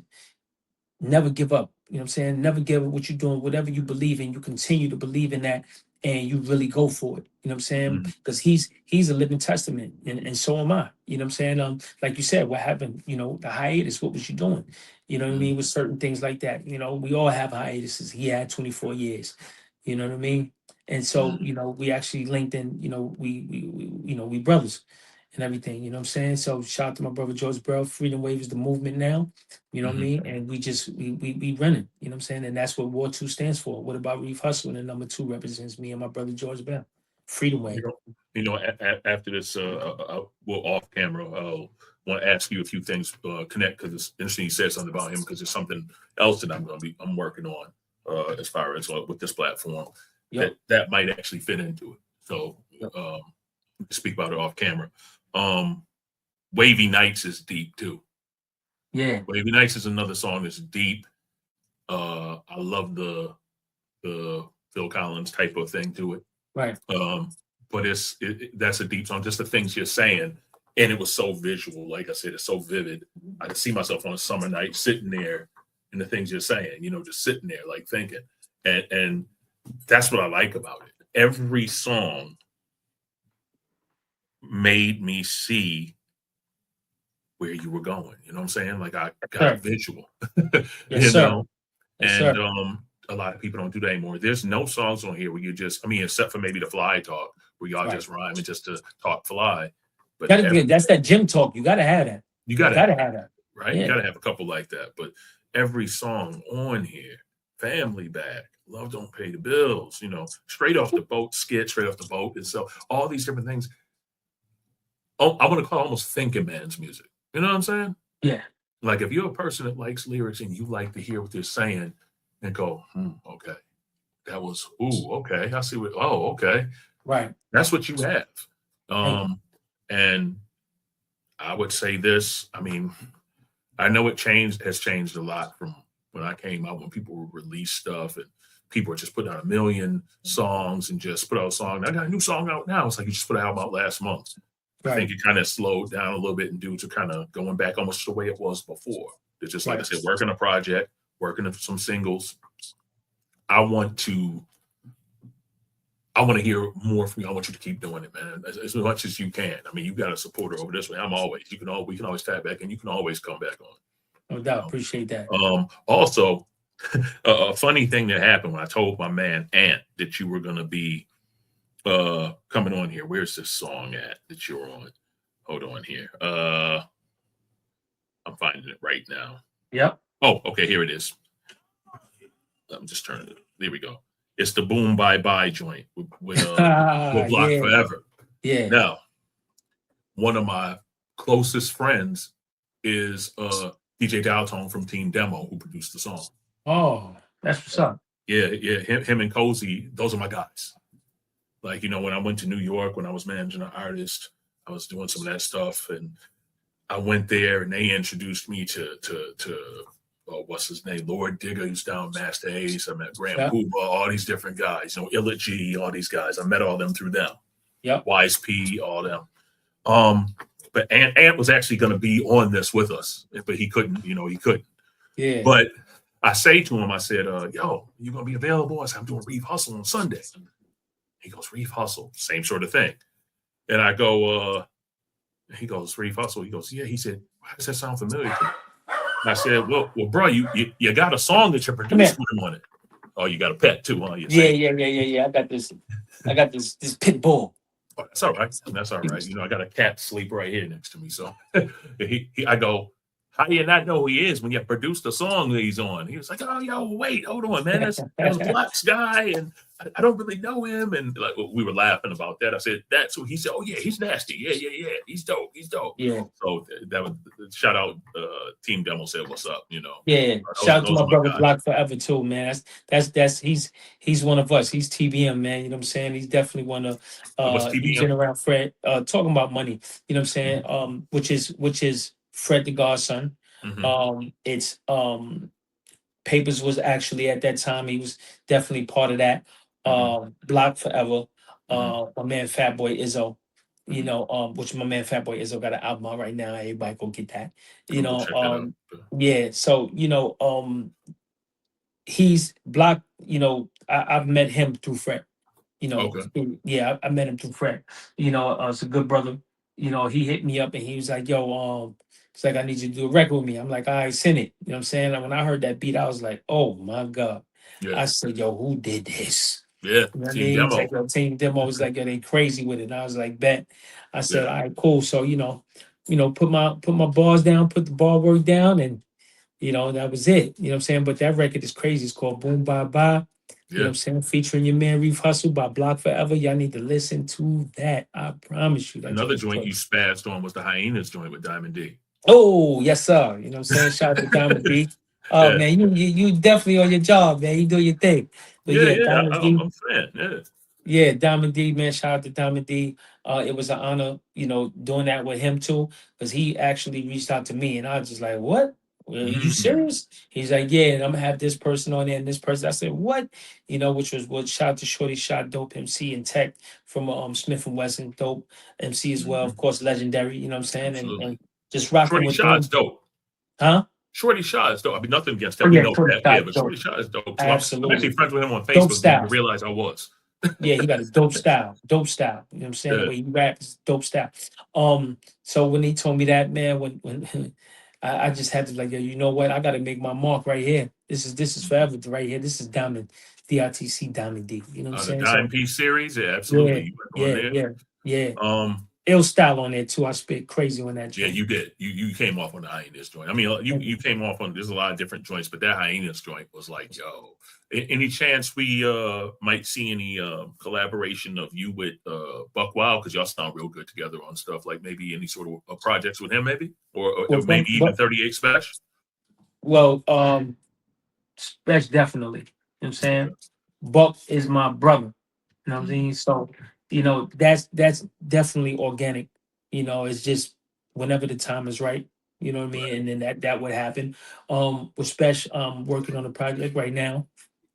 Speaker 2: never give up. You know what I'm saying? Never give up what you're doing, whatever you believe in, you continue to believe in that, and you really go for it. You know what I'm saying? Because he's a living testament, and so am I. You know what I'm saying? Like you said, what happened, you know, the hiatus, what was you doing? You know what I mean? With certain things like that. You know, we all have hiatuses. He had 24 years. You know what I mean? And so, you know, we actually linked in, you know, we you know, we brothers and everything, you know what I'm saying? So shout out to my brother George Bell. Freedom Wave is the movement now, you know what I mean? And we just we running, you know what I'm saying? And that's what War 2 stands for. What About Reef Hustle? And number 2 represents me and my brother George Bell. Freedom Wave.
Speaker 1: You know, after this, we'll off camera. I'll want to ask you a few things. Connect, because it's interesting you said something about him, because there's something else that I'm working on as far as with this platform that might actually fit into it. So speak about it off camera. Wavy Nights is deep too.
Speaker 2: Yeah,
Speaker 1: Wavy Nights is another song that's deep. I love the Phil Collins type of thing to it.
Speaker 2: Right.
Speaker 1: But that's a deep song. Just the things you're saying, and it was so visual. Like I said, it's so vivid. I could see myself on a summer night sitting there, and the things you're saying, you know, just sitting there like thinking, and that's what I like about it. Every song made me see where you were going. You know what I'm saying? Like I got a
Speaker 2: Sir.
Speaker 1: visual,
Speaker 2: Yes,
Speaker 1: you
Speaker 2: sir.
Speaker 1: know,
Speaker 2: Yes,
Speaker 1: and
Speaker 2: sir.
Speaker 1: a lot of people don't do that anymore. There's no songs on here where you just, I mean, except for maybe the fly talk where y'all
Speaker 2: Right.
Speaker 1: just rhyme and just to talk fly. But
Speaker 2: That's that gym talk. You gotta have that.
Speaker 1: you
Speaker 2: You
Speaker 1: gotta have
Speaker 2: gotta
Speaker 1: that,
Speaker 2: have that.
Speaker 1: right? You
Speaker 2: Yeah.
Speaker 1: gotta have a couple like that. But every song on here, Family Back, Love Don't Pay the Bills, you know, Straight Off the Boat, Skit, Straight Off the Boat. And so all these different things. Oh, I want to call it almost thinking man's music. You know what I'm saying?
Speaker 2: Yeah.
Speaker 1: Like if you're a person that likes lyrics and you like to hear what they're saying and go, okay, that was, ooh, okay, I see what, oh, okay.
Speaker 2: Right.
Speaker 1: That's what you have.
Speaker 2: Right.
Speaker 1: And I would say this, I mean, I know has changed a lot from when I came out, when people would release stuff and people are just putting out a million songs and just put out a song. I got a new song out now. It's like you just put an album out last month. I
Speaker 2: Right.
Speaker 1: think it kind of slowed down a little bit and due to kind of going back almost the way it was before. It's just like I said, working a project, working on some singles. I want to hear more from you. I want you to keep doing it, man, as much as you can. I mean, you got a supporter over this way. We can always tap back and you can always come back on.
Speaker 2: No doubt. Appreciate that.
Speaker 1: Also, a funny thing that happened when I told my man Ant that you were going to be coming on here. Where's this song at that you're on? Hold on here. I'm finding it right now.
Speaker 2: Yep.
Speaker 1: Oh, okay, here it is. I'm just turning it. There we go. It's the Boom Bye Bye joint with Block Forever.
Speaker 2: Yeah.
Speaker 1: Now, one of my closest friends is DJ Dialtone from Team Demo, who produced the song.
Speaker 2: Oh, that's what's up.
Speaker 1: Yeah. Him and Cozy, those are my guys. Like, you know, when I went to New York, when I was managing an artist, I was doing some of that stuff, and I went there, and they introduced me to what's his name, Lord Digger, who's down Master Ace. I met Graham Hoover, all these different guys, you know, Illa G, all these guys. I met all them through them.
Speaker 2: Yep.
Speaker 1: Wise P, all them. But Ant was actually going to be on this with us, but he couldn't.
Speaker 2: Yeah.
Speaker 1: But I say to him, I said, yo, you going to be available? I said, I'm doing Reef Hustle on Sunday. He goes, Reef Hustle, same sort of thing. And I go, he goes, Reef Hustle. He goes, yeah. He said, why does that sound familiar to me? And I said, well, bro, you got a song that you're producing on it. Oh, you got a pet too, huh?
Speaker 2: Yeah. I got this pit bull.
Speaker 1: Oh, that's all right. That's all right. You know, I got a cat sleep right here next to me. So I go, how do you not know who he is when you produced the song that he's on? He was like, oh, yo, wait, hold on, man. That was Black's guy, and I don't really know him. And like we were laughing about that. I said, that's who he said. Oh, yeah, he's nasty. Yeah. He's dope.
Speaker 2: Yeah.
Speaker 1: So that was shout out Team Demo said, what's up, you know.
Speaker 2: Yeah. Shout out to my brother Block Forever too, man. That's he's one of us. He's TBM, man. You know what I'm saying? He's definitely one of he's been around Fred, talking about money, you know what I'm saying? Which is Fred the Godson. It's Papers was actually at that time. He was definitely part of that. Block Forever. My man Fatboy Izzo. You know, which my man Fatboy Izzo got an album out right now. Everybody go get that. You know, yeah. So, you know, he's Block, you know, I've met him through Fred. You know, yeah, I met him through Fred. You know, it's a good brother. You know, he hit me up and he was like, yo, it's like, I need you to do a record with me. I'm like, all right, send it. You know what I'm saying? And when I heard that beat, I was like, oh my God. Yeah. I said, yo, who did this?
Speaker 1: Yeah,
Speaker 2: you know Team Demo. Like, Team Demo was like, yo, they crazy with it. And I was like, bet. I said, all right, cool. So, you know, put my bars down, put the bar work down, and you know, that was it. You know what I'm saying? But that record is crazy. It's called Boom Bye Bye. You know what I'm saying? Featuring your man Reef Hustle by Block Forever. Y'all need to listen to that. I promise you.
Speaker 1: Another joint you spazzed on was the Hyenas joint with Diamond D.
Speaker 2: Oh, yes, sir. You know what I'm saying? Shout out to Diamond D. Oh, man, you definitely on your job, man. You do your thing. But
Speaker 1: Diamond D. I'm a fan.
Speaker 2: Yeah, Diamond D, man. Shout out to Diamond D. It was an honor, you know, doing that with him too, because he actually reached out to me, and I was just like, what? Are you serious? He's like, yeah, and I'm gonna have this person on there and this person. I said, what? You know, which was what shout out to Shorty Shot, Dope MC and Tech from Smith and Wesson, Dope MC as well, of course, legendary. You know what I'm saying? And just rocking
Speaker 1: Shorty
Speaker 2: with
Speaker 1: Shot's dope.
Speaker 2: Huh?
Speaker 1: Shorty Shot is dope. I mean, nothing against that. We know that, but Shorty Shot is dope. So I'm actually friends with him on Facebook. Didn't realize I was.
Speaker 2: Yeah, he got a dope style. Dope style. You know what I'm saying? The
Speaker 1: Yeah.
Speaker 2: way he raps, dope style. So when he told me that, man, when I just had to like, yo, you know what? I gotta make my mark right here. This is forever right here. This is Diamond, DITC Diamond D. You know what I'm
Speaker 1: The
Speaker 2: saying?
Speaker 1: Dime
Speaker 2: So
Speaker 1: Piece series, yeah,
Speaker 2: yeah,
Speaker 1: absolutely. You went on
Speaker 2: yeah,
Speaker 1: there.
Speaker 2: yeah, yeah.
Speaker 1: Um,
Speaker 2: Ill style on there too. I spit crazy on that
Speaker 1: yeah,
Speaker 2: joint.
Speaker 1: you did. You came off on the hyenas joint. I mean, you came off on. There's a lot of different joints, but that hyenas joint was like, yo. Any chance we might see any collaboration of you with Buck Wild, because y'all sound real good together on stuff, like maybe any sort of projects with him, maybe, or
Speaker 2: With
Speaker 1: maybe
Speaker 2: him,
Speaker 1: even
Speaker 2: but
Speaker 1: 38 Special.
Speaker 2: well, Specs definitely. You know what I'm
Speaker 1: Okay.
Speaker 2: saying? Buck is my brother. You know what I'm
Speaker 1: Mhm.
Speaker 2: saying? So, that's definitely organic. It's just whenever the time is right, you know what I mean?
Speaker 1: Right.
Speaker 2: And then that would happen. With Special, working on a project right now,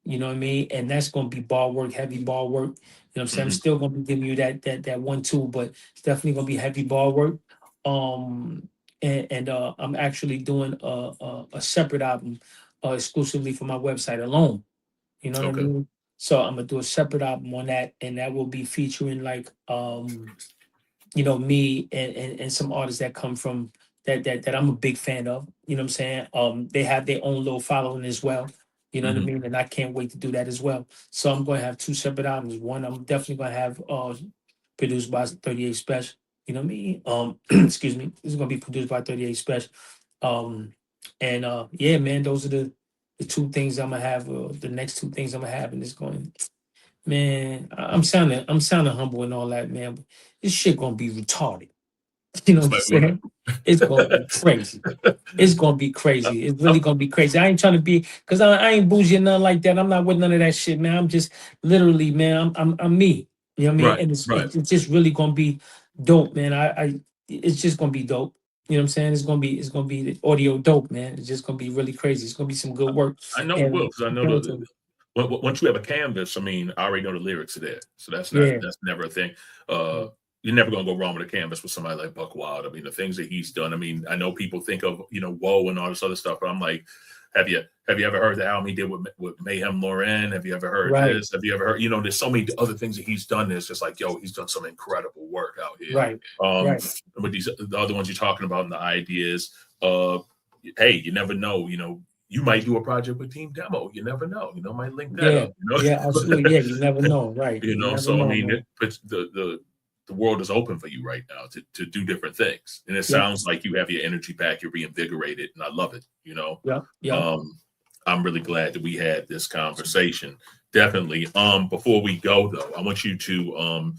Speaker 2: you know what I mean? And that's gonna be ball work, heavy ball work. You know what I'm saying? I'm
Speaker 1: Mhm.
Speaker 2: still gonna be giving you that 1-2, but it's definitely gonna be heavy ball work. And I'm actually doing a separate album exclusively for my website alone. You know what I
Speaker 1: Okay.
Speaker 2: mean? So I'm gonna do a separate album on that, and that will be featuring like me and some artists that come from that I'm a big fan of. You know what I'm saying? They have their own little following as well. You know what I
Speaker 1: Mhm.
Speaker 2: mean? And I can't wait to do that as well. So I'm going to have two separate albums. One I'm definitely going to have produced by 38 Special. You know what I mean? Excuse me. This is going to be produced by 38 Special. Um, and yeah, man, those are the two things I'm gonna have. The next two things I'm gonna have, and it's going. Man, I'm sounding humble and all that, man. But this shit gonna be retarded. You know what I'm
Speaker 1: But we
Speaker 2: saying? It's gonna be crazy. It's gonna be
Speaker 1: uh,
Speaker 2: crazy. It's really
Speaker 1: uh,
Speaker 2: gonna be crazy. I ain't trying to be because I ain't bougie or nothing like that. I'm not with none of that shit, man. I'm just literally, man. I'm me. You know what I mean?
Speaker 1: right,
Speaker 2: And it's
Speaker 1: right.
Speaker 2: it's, it's just really gonna be dope, man. I it's just gonna be dope. You know what I'm saying? It's gonna be the audio dope, man. It's just gonna be really crazy. It's gonna be some good work.
Speaker 1: I know it will,
Speaker 2: And
Speaker 1: because I
Speaker 2: I
Speaker 1: know
Speaker 2: can't wait
Speaker 1: the
Speaker 2: to-
Speaker 1: once you have a canvas, I mean, I already know the lyrics are there, so
Speaker 2: yeah,
Speaker 1: that's never a thing.
Speaker 2: yeah,
Speaker 1: You're never gonna go wrong with a canvas with somebody like Buck Wild. I mean, the things that he's done. I mean, I know people think of Whoa and all this other stuff, but I'm like, have you ever heard the album he did with Mayhem Lauren? Have you ever heard
Speaker 2: right,
Speaker 1: this? Have you ever heard? There's so many other things that he's done. That's just like, yo, he's done some incredible work out here.
Speaker 2: right,
Speaker 1: Um,
Speaker 2: right.
Speaker 1: with the other ones you're talking about and the ideas. Uh, hey, you never know. You might do a project with Team Demo. You never know. Might link that
Speaker 2: Yeah,
Speaker 1: up.
Speaker 2: yeah, absolutely. Yeah, you never know, right? You never
Speaker 1: So I
Speaker 2: know,
Speaker 1: mean,
Speaker 2: man.
Speaker 1: the world is open for you right now to do different things, and it
Speaker 2: Yep,
Speaker 1: sounds like you have your energy back. You're reinvigorated, and I love it.
Speaker 2: yep, yep.
Speaker 1: Um, I'm really glad that we had this conversation. Definitely. Before we go though, I want you to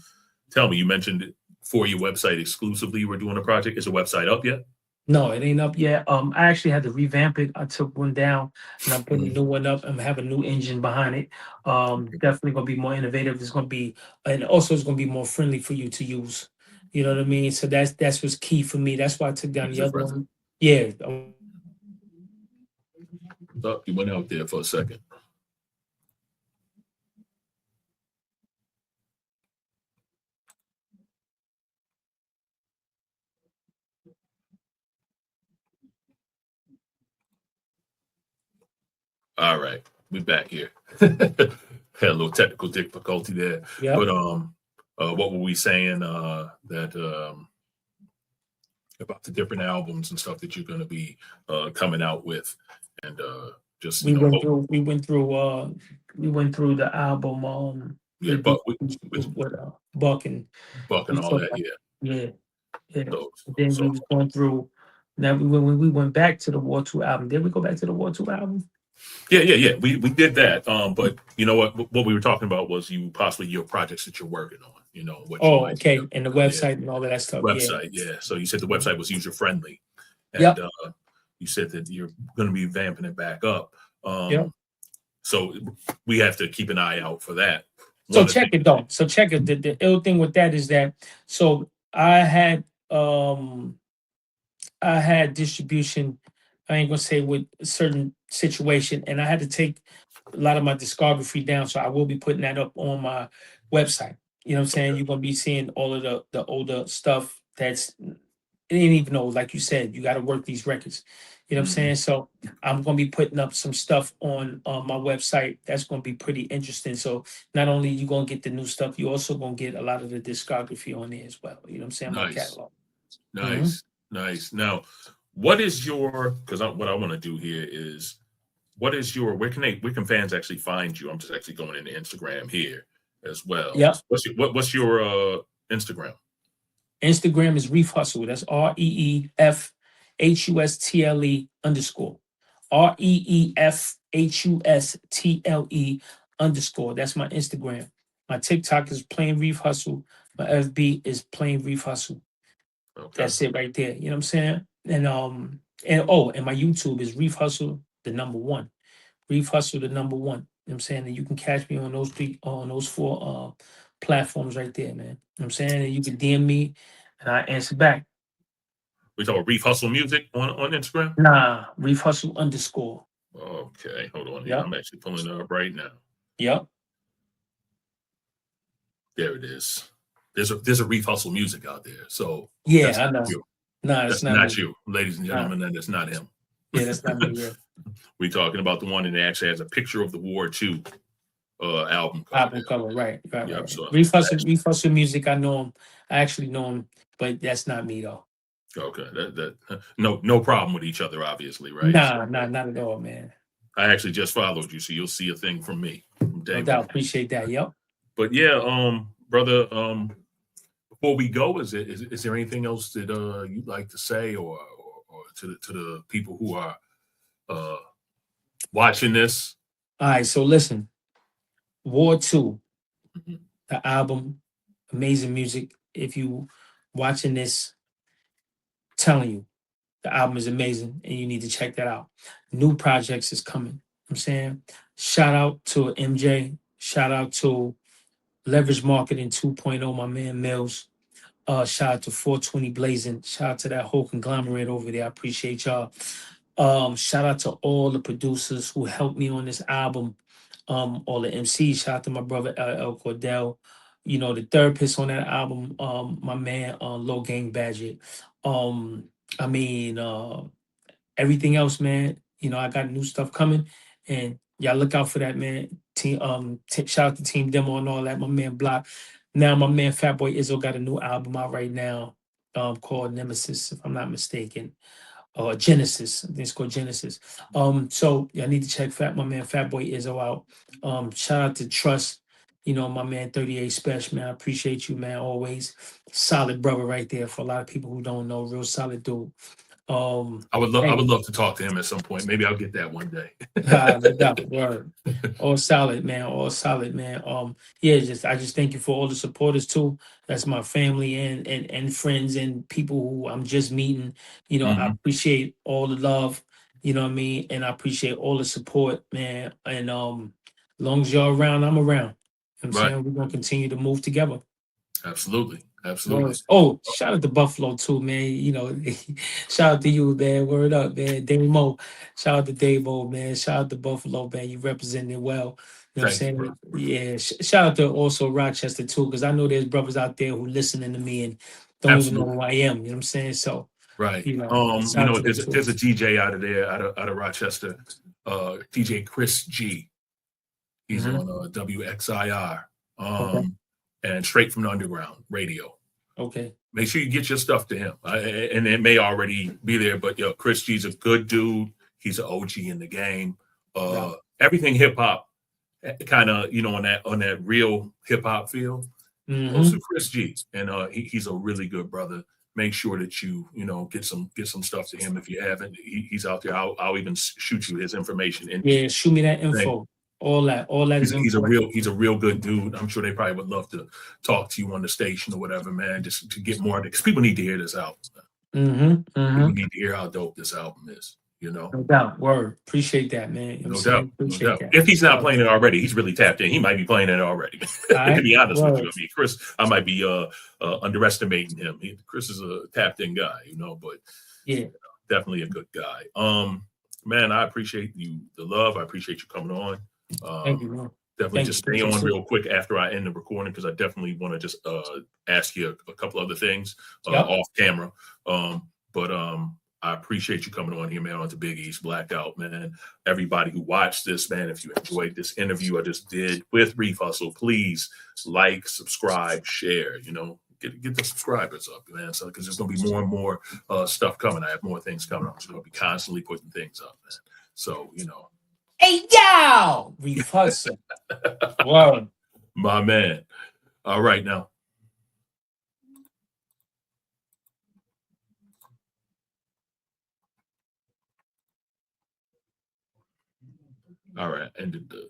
Speaker 1: tell me. You mentioned for your website exclusively, you were doing a project. Is the website up yet?
Speaker 2: No, it ain't up yet. I actually had to revamp it. I took one down and I'm putting a
Speaker 1: Mhm.
Speaker 2: new one up. I'm having a new engine behind it. Definitely gonna be more innovative. It's gonna be, and also it's gonna be more friendly for you to use. You know what I mean? So that's what's key for me. That's why I took down the
Speaker 1: User
Speaker 2: other
Speaker 1: friendly.
Speaker 2: one. Yeah,
Speaker 1: Oh, you went out there for a second. All right, we back here. Had a little technical difficulty there,
Speaker 2: yep.
Speaker 1: but what were we saying? That about the different albums and stuff that you're going to be coming out with, and just
Speaker 2: We went
Speaker 1: hope,
Speaker 2: through we went through we went through the album
Speaker 1: yeah,
Speaker 2: with
Speaker 1: but
Speaker 2: with Buck and
Speaker 1: Buck and
Speaker 2: we
Speaker 1: all
Speaker 2: talked
Speaker 1: that,
Speaker 2: about
Speaker 1: yeah.
Speaker 2: yeah. Yeah.
Speaker 1: So,
Speaker 2: Then
Speaker 1: so
Speaker 2: we was going through. Now when we went back to the War Two album, did we go back to the War Two album?
Speaker 1: yeah. We did that. But you know what we were talking about was you possibly your projects that you're working on. What you
Speaker 2: Oh,
Speaker 1: might be
Speaker 2: okay.
Speaker 1: able
Speaker 2: And the
Speaker 1: to do. Yeah,
Speaker 2: website and all of that stuff. Yeah.
Speaker 1: website. Yeah. So you said the website was user friendly, and
Speaker 2: Yep.
Speaker 1: you said that you're going to be vamping it back up.
Speaker 2: Yep.
Speaker 1: So we have to keep an eye out for that.
Speaker 2: So
Speaker 1: One of the
Speaker 2: check
Speaker 1: things.
Speaker 2: it though. So check it. The ill thing with that is that so um I had distribution. I ain't gonna say with a certain situation, and I had to take a lot of my discography down. So I will be putting that up on my website. You know what I'm saying?
Speaker 1: Okay.
Speaker 2: You're gonna be seeing all of the older stuff that's didn't even know, like you said, you got to work these records. You know what I'm saying? So I'm gonna be putting up some stuff on my website. That's gonna be pretty interesting. So not only you gonna get the new stuff, you also gonna get a lot of the discography on there as well. You know what I'm saying? My
Speaker 1: Nice,
Speaker 2: catalog. Hmm.
Speaker 1: nice, nice. Now, what is your? Because what I want to do here is, what is your? Where can fans actually find you? I'm just actually going into Instagram here as well.
Speaker 2: Yep.
Speaker 1: What's your Instagram?
Speaker 2: Instagram is Reef Hustle. That's REEFHUSTLE_. REEFHUSTLE_. That's my Instagram. My TikTok is Plain Reef Hustle. My FB is Plain Reef Hustle.
Speaker 1: Okay.
Speaker 2: That's it right there. You know what I'm saying? And my YouTube is Reef Hustle, the number one. Reef Hustle, the number one. You know what I'm saying? And you can catch me on those four platforms right there, man. You know what I'm saying? And you can DM me and I answer back.
Speaker 1: We talk Reef Hustle Music on Instagram.
Speaker 2: Nah, Reef Hustle_.
Speaker 1: Okay, hold on here.
Speaker 2: Yep.
Speaker 1: I'm actually pulling it up right now.
Speaker 2: Yep.
Speaker 1: There it is. There's a Reef Hustle Music out there. So
Speaker 2: Yeah,
Speaker 1: that's
Speaker 2: I know.
Speaker 1: you.
Speaker 2: Nah, it's
Speaker 1: That's
Speaker 2: not
Speaker 1: not
Speaker 2: me.
Speaker 1: you, ladies and
Speaker 2: Nah.
Speaker 1: gentlemen. And that's not him.
Speaker 2: Yeah, that's not me. Yeah.
Speaker 1: We're talking about the one that actually has a picture of the War II album cover.
Speaker 2: Album cover, right.
Speaker 1: Yep, so
Speaker 2: Reef Hustle Music, I know him. I actually know him, but that's not me though.
Speaker 1: okay, no problem with each other, obviously, right?
Speaker 2: Nah, not at all, man.
Speaker 1: I actually just followed you, so you'll see a thing from me from day
Speaker 2: No doubt.
Speaker 1: one.
Speaker 2: Appreciate that. Yep.
Speaker 1: But yeah, brother, before we go, is there anything else that you'd like to say, or to the people who are watching this?
Speaker 2: All right, so listen. War 2,
Speaker 1: Mhm.
Speaker 2: the album, amazing music. If you watching this, telling you, the album is amazing and you need to check that out. New projects is coming. You know what I'm saying, shout out to MJ, shout out to Leverage Marketing 2.0, my man Mills. Shout out to 420 Blazing. Shout out to that whole conglomerate over there. I appreciate y'all. Shout out to all the producers who helped me on this album. All the MCs. Shout out to my brother El Cordell. You know, the therapist on that album, my man Low Gang Badger. Um, I mean, everything else, man. You know, I got new stuff coming, and y'all look out for that, man. Shout out to Team Demo and all that. My man Block. Now, my man Fatboy Izzo got a new album out right now, called Nemesis, if I'm not mistaken, or Genesis. I think it's called Genesis. So I need to check my man Fatboy Izzo out. Shout out to Trust. You know, my man 38 Special, man. I appreciate you, man. Always solid brother right there. For a lot of people who don't know, real solid dude.
Speaker 1: I would
Speaker 2: Hey,
Speaker 1: love to talk to him at some point. Maybe I'll get that one day.
Speaker 2: no doubt, word. All solid, man. All solid, man. Yeah, I just thank you for all the supporters too. That's my family and friends and people who I'm just meeting. You know, I
Speaker 1: Mhm.
Speaker 2: appreciate all the love. You know what I mean, and I appreciate all the support, man. And as long as y'all around, I'm around. You know what I'm
Speaker 1: Right.
Speaker 2: saying, we're gonna continue to move together.
Speaker 1: Absolutely. Absolutely.
Speaker 2: Words. Oh, shout out to Buffalo too, man. You know, shout out to you, man. Word up, man. Damo. Shout out to Damo, man. Shout out to Buffalo, man. You representing it well. You know what I'm
Speaker 1: Thank you, bro.
Speaker 2: saying? Yeah. Shout out to also Rochester too, because I know there's brothers out there who listening to me and don't even know
Speaker 1: Absolutely.
Speaker 2: who I am. You know what I'm saying? So,
Speaker 1: Right.
Speaker 2: you know, shout
Speaker 1: You
Speaker 2: out
Speaker 1: know,
Speaker 2: to them too.
Speaker 1: there's a DJ out of there, out of Rochester, DJ Chris G. He's
Speaker 2: Hmm.
Speaker 1: on WXIR,
Speaker 2: Okay.
Speaker 1: and straight from the underground radio.
Speaker 2: Okay.
Speaker 1: Make sure you get your stuff to him. And it may already be there, but yo, Chris G's a good dude. He's an OG in the game.
Speaker 2: Yeah.
Speaker 1: Everything hip hop, kind of, you know, on that real hip hop feel, goes
Speaker 2: Hmm.
Speaker 1: to Chris G. And he's a really good brother. Make sure that you know get some stuff to him if you haven't. He's out there. I'll even shoot you his information and
Speaker 2: Yeah. Shoot me that
Speaker 1: thing.
Speaker 2: info. All that is important.
Speaker 1: He's a real good dude. I'm sure they probably would love to talk to you on the station or whatever, man, just to get more, because people need to hear this album.
Speaker 2: Hmm.
Speaker 1: People
Speaker 2: Hmm.
Speaker 1: need to hear how dope this album is, you know.
Speaker 2: No doubt. Word. Appreciate that, man. You know what I'm
Speaker 1: No
Speaker 2: saying?
Speaker 1: doubt, no
Speaker 2: Appreciate
Speaker 1: doubt.
Speaker 2: that.
Speaker 1: If he's not
Speaker 2: Word.
Speaker 1: playing it already, he's really tapped in. He might be playing it already.
Speaker 2: All
Speaker 1: To
Speaker 2: right.
Speaker 1: be honest with you,
Speaker 2: Word.
Speaker 1: I mean, Chris, I might be underestimating him. Chris is a tapped in guy, you know, but
Speaker 2: Yeah.
Speaker 1: definitely a good guy. Man, I appreciate you, the love. I appreciate you coming on.
Speaker 2: Thank you, man.
Speaker 1: Definitely
Speaker 2: Thank
Speaker 1: just
Speaker 2: you.
Speaker 1: stay
Speaker 2: Appreciate
Speaker 1: on
Speaker 2: it.
Speaker 1: real quick after I end the recording, because I definitely want to just ask you a couple other things
Speaker 2: Yep.
Speaker 1: off camera. But I appreciate you coming on here, man, on to Big East Blackout, man. Everybody who watched this, man, if you enjoyed this interview I just did with Reef Hustle, please like, subscribe, share, you know, get the subscribers up, man. So, because there's going to be more and more stuff coming. I have more things coming. I'm just going to be constantly putting things up, man. So, you know.
Speaker 2: Hey, yo! Reef Hustle. Wow.
Speaker 1: My man. All right, now. All right, ended the